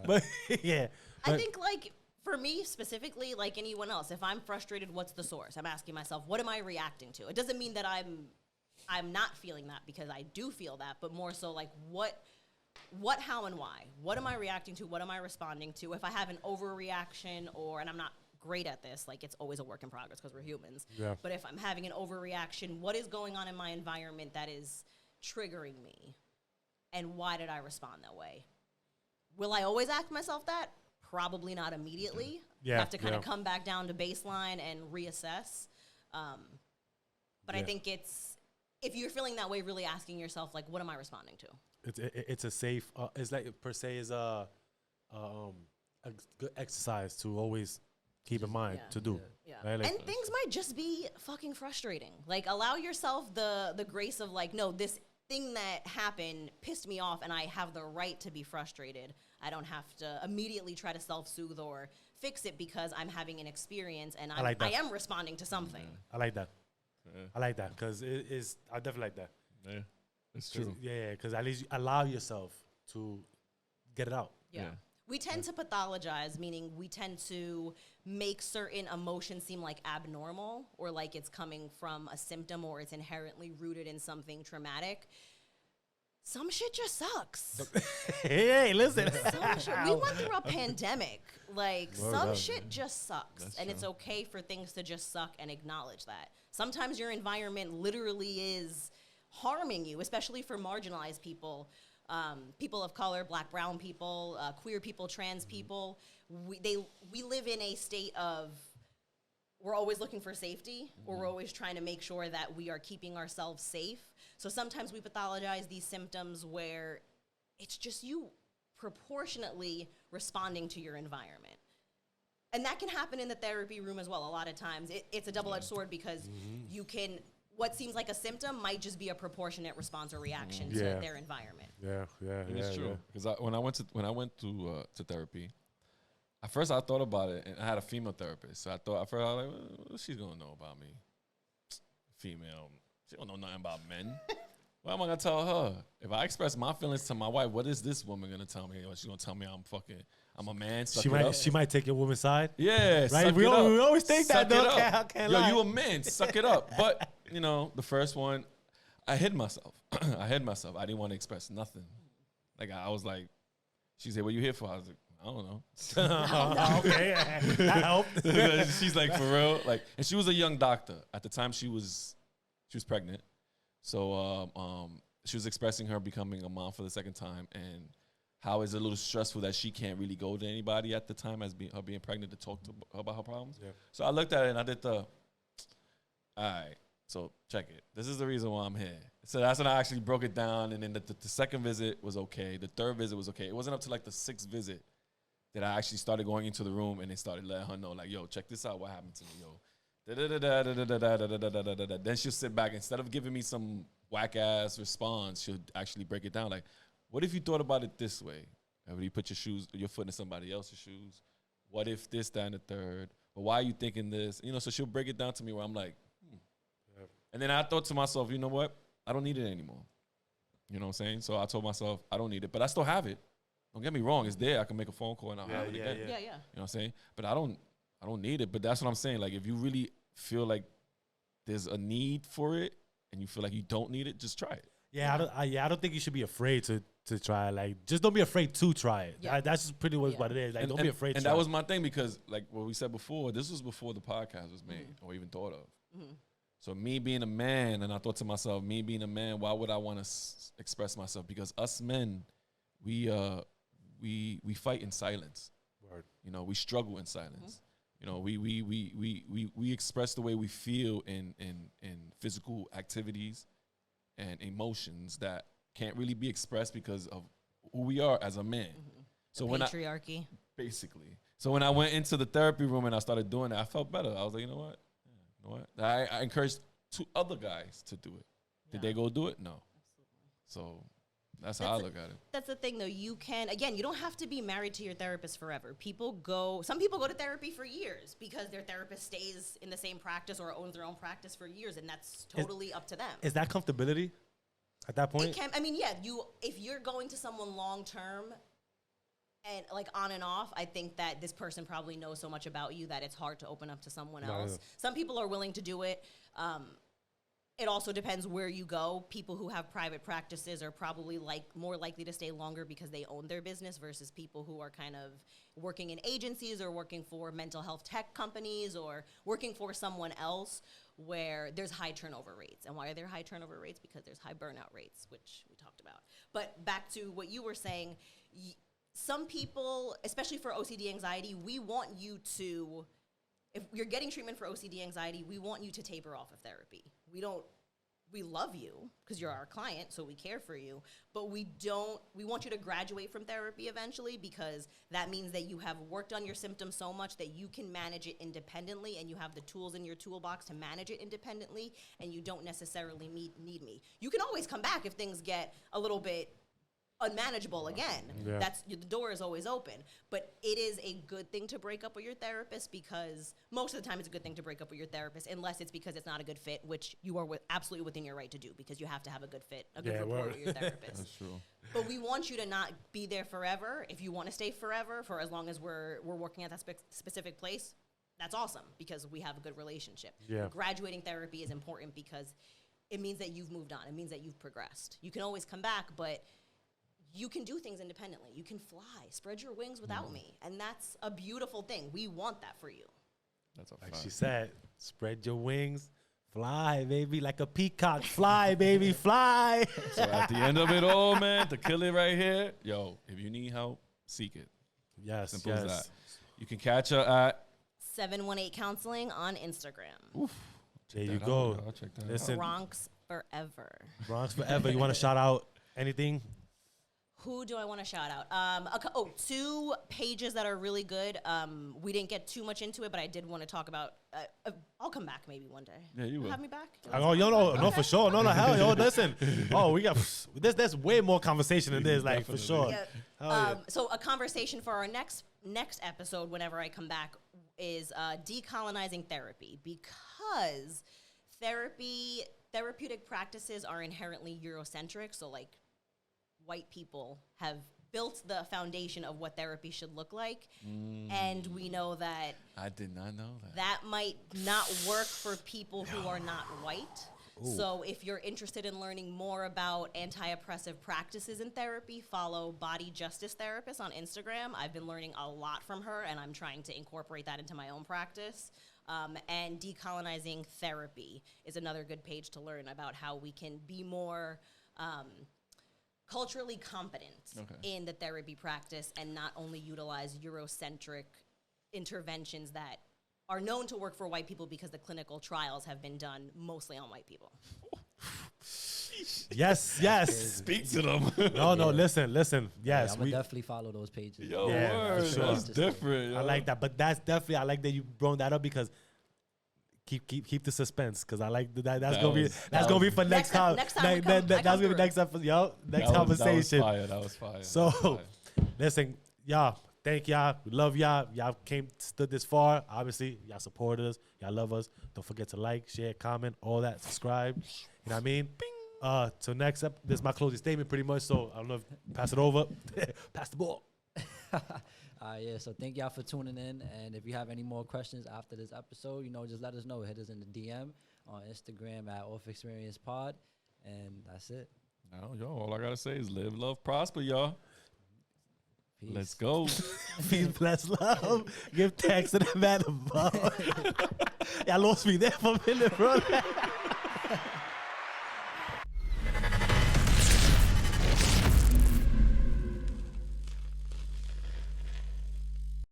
But yeah. I But- think like for me specifically, like anyone else, if I'm frustrated, what's the source? I'm asking myself, what am I reacting to? It doesn't mean that I'm not feeling that, because I do feel that, but more so like what, how, and why? What am I reacting to? What am I responding to? If I have an overreaction and I'm not great at this, like it's always a work in progress because we're humans. Yeah. But if I'm having an overreaction, what is going on in my environment that is triggering me? And why did I respond that way? Will I always ask myself that? Probably not immediately. Yeah, Have to kind of yeah. come back down to baseline and reassess. But I Yeah. think it's, if you're feeling that way, really asking yourself, like, what am I responding to? it's a safe. It's like per se is a good exercise to always keep in mind to do. Yeah. Right? Like, And things might just be fucking frustrating. Like, allow yourself the grace of like, no, this thing that happened pissed me off and I have the right to be frustrated. I don't have to immediately try to self-soothe or fix it because I'm having an experience and I am responding to something. I like that. I like that because it is. I definitely like that. Yeah, it's true. Yeah, because at least you allow yourself to get it out. Yeah. We tend to pathologize, meaning we tend to make certain emotions seem like abnormal or like it's coming from a symptom or it's inherently rooted in something traumatic. Some shit just sucks. Hey, listen. We went through a pandemic. Like, some shit just sucks. And it's okay for things to just suck and acknowledge that. Sometimes your environment literally is harming you, especially for marginalized people. People of color, black, brown people, queer people, trans people. We live in a state of, we're always looking for safety, or we're always trying to make sure that we are keeping ourselves safe. So sometimes we pathologize these symptoms where it's just you proportionately responding to your environment. And that can happen in the therapy room as well. A lot of times it's a double-edged sword because you can, what seems like a symptom might just be a proportionate response or reaction to their environment. It's true. Because when I went to therapy, at first I thought about it, and I had a female therapist. So I thought at first I was like, well, she's gonna know about me. Female, she don't know nothing about men. What am I gonna tell her? If I express my feelings to my wife, what is this woman gonna tell me? She's gonna tell me I'm a man. She might take your woman's side. Yeah, right. We always think suck that. Though. Yo, you a man? Suck it up. But the first one, I hid myself. I didn't want to express nothing. Like I was like, she said, "What you here for?" I was like, I don't know. Okay, that helped. She's like, for real, like, and she was a young doctor at the time. She was pregnant, so she was expressing her becoming a mom for the second time, and how it's a little stressful that she can't really go to anybody at the time as her being pregnant to talk to her about her problems. Yeah. So I looked at it and I did all right. So check it. This is the reason why I'm here. So that's when I actually broke it down, and then the second visit was okay. The third visit was okay. It wasn't up to like the sixth visit that I actually started going into the room and they started letting her know, like, yo, check this out. What happened to me, yo? Then she'll sit back. Instead of giving me some whack-ass response, she'll actually break it down. Like, what if you thought about it this way? What if you put your foot in somebody else's shoes? What if this, that, and the third? But why are you thinking this? So she'll break it down to me where I'm like, And then I thought to myself, you know what? I don't need it anymore. You know what I'm saying? So I told myself, I don't need it. But I still have it. Don't get me wrong, it's there. I can make a phone call and I'll have it again. Yeah. You know what I'm saying? But I don't need it. But that's what I'm saying. Like, if you really feel like there's a need for it and you feel like you don't need it, just try it. Yeah, I don't think you should be afraid to try. Like, just don't be afraid to try it. Yeah. That's just pretty much what it is. Like, don't be afraid. And that was my thing because, like what we said before, this was before the podcast was made or even thought of. Mm-hmm. So me being a man, and I thought to myself, me being a man, why would I want to express myself? Because us men, we fight in silence. Word. We struggle in silence. We express the way we feel in physical activities and emotions that can't really be expressed because of who we are as a man. Mm-hmm. So patriarchy. Basically. So when I went into the therapy room and I started doing it, I felt better. I was like, you know what? I encouraged 2 other guys to do it. Did they go do it? No. Absolutely. So that's how I look at it. That's the thing, though. You don't have to be married to your therapist forever. Some people go to therapy for years because their therapist stays in the same practice or owns their own practice for years, and that's totally up to them. Is that comfortability at that point? If you're going to someone long term and like on and off, I think that this person probably knows so much about you that it's hard to open up to someone else. Some people are willing to do it. It also depends where you go. People who have private practices are probably more likely to stay longer because they own their business versus people who are kind of working in agencies or working for mental health tech companies or working for someone else where there's high turnover rates. And why are there high turnover rates? Because there's high burnout rates, which we talked about. But back to what you were saying, some people, especially for OCD anxiety, we want you to, if you're getting treatment for OCD anxiety, we want you to taper off of therapy. We don't we love you because you're our client, so we care for you, but we want you to graduate from therapy eventually, because that means that you have worked on your symptoms so much that you can manage it independently, and you have the tools in your toolbox to manage it independently, and you don't necessarily need me. You can always come back if things get a little bit unmanageable again. Yeah. The door is always open, but it is a good thing to break up with your therapist, because most of the time it's a good thing to break up with your therapist, unless it's because it's not a good fit, which you are absolutely within your right to do, because you have to have a good fit, a good rapport with your therapist. That's true. But we want you to not be there forever. If you want to stay forever, for as long as we're working at that specific place, that's awesome, because we have a good relationship. Yeah. Graduating therapy is important because it means that you've moved on. It means that you've progressed. You can always come back, but you can do things independently. You can fly, spread your wings without me. And that's a beautiful thing. We want that for you. That's a Like fact. she said, spread your wings, fly, baby, like a peacock. Fly, baby, fly. So at the end of it all, man, to kill it right here, yo, if you need help, seek it. Yes, Simple yes. as that. You can catch her at 718 Counseling on Instagram. There you that out, go. yo. I'll check that out. Listen, Bronx forever. Bronx forever. You want to shout out anything? Who do I want to shout out? Two pages that are really good. We didn't get too much into it, but I did want to talk about. I'll come back maybe one day. Yeah, you will. Have me back. Oh, yo, no, for sure. No, hell, yo, listen. Oh, we got there's way more conversation than this, like, for sure. Yeah. Hell yeah. So a conversation for our next episode, whenever I come back, is decolonizing therapy, because therapeutic practices are inherently Eurocentric. So like, white people have built the foundation of what therapy should look like, and we know that I did not know that. that might not work for people who are not white. So if you're interested in learning more about anti-oppressive practices in therapy, follow Body Justice Therapist on Instagram. I've been learning a lot from her, and I'm trying to incorporate that into my own practice. And Decolonizing Therapy is another good page to learn about how we can be more culturally competent in the therapy practice, and not only utilize Eurocentric interventions that are known to work for white people, because the clinical trials have been done mostly on white people. Yes. Speak to them. No, listen. Yes, I'm gonna definitely follow those pages. Yo, Yeah, word. for sure. That's different. Yo. I like that, but that's definitely, I like that you brought that up, because keep the suspense, because I like that. That's gonna be for next time. Next time we come, I that's come gonna be through. next episode. Yo, next That conversation. That was fire. So, listen, y'all, thank y'all. We love y'all. Y'all stood this far. Obviously, y'all supported us. Y'all love us. Don't forget to like, share, comment, all that. Subscribe. You know what I mean? So next up, this is my closing statement pretty much. So I don't know if pass it over. Pass the ball. Yeah, so thank y'all for tuning in. And if you have any more questions after this episode, just let us know. Hit us in the DM on Instagram at Xperience Pod. And that's it. Yo, all I gotta say is live, love, prosper, y'all. Peace. Let's go. Peace, bless, love. Give thanks to the man above. Y'all lost me there for a minute, bro.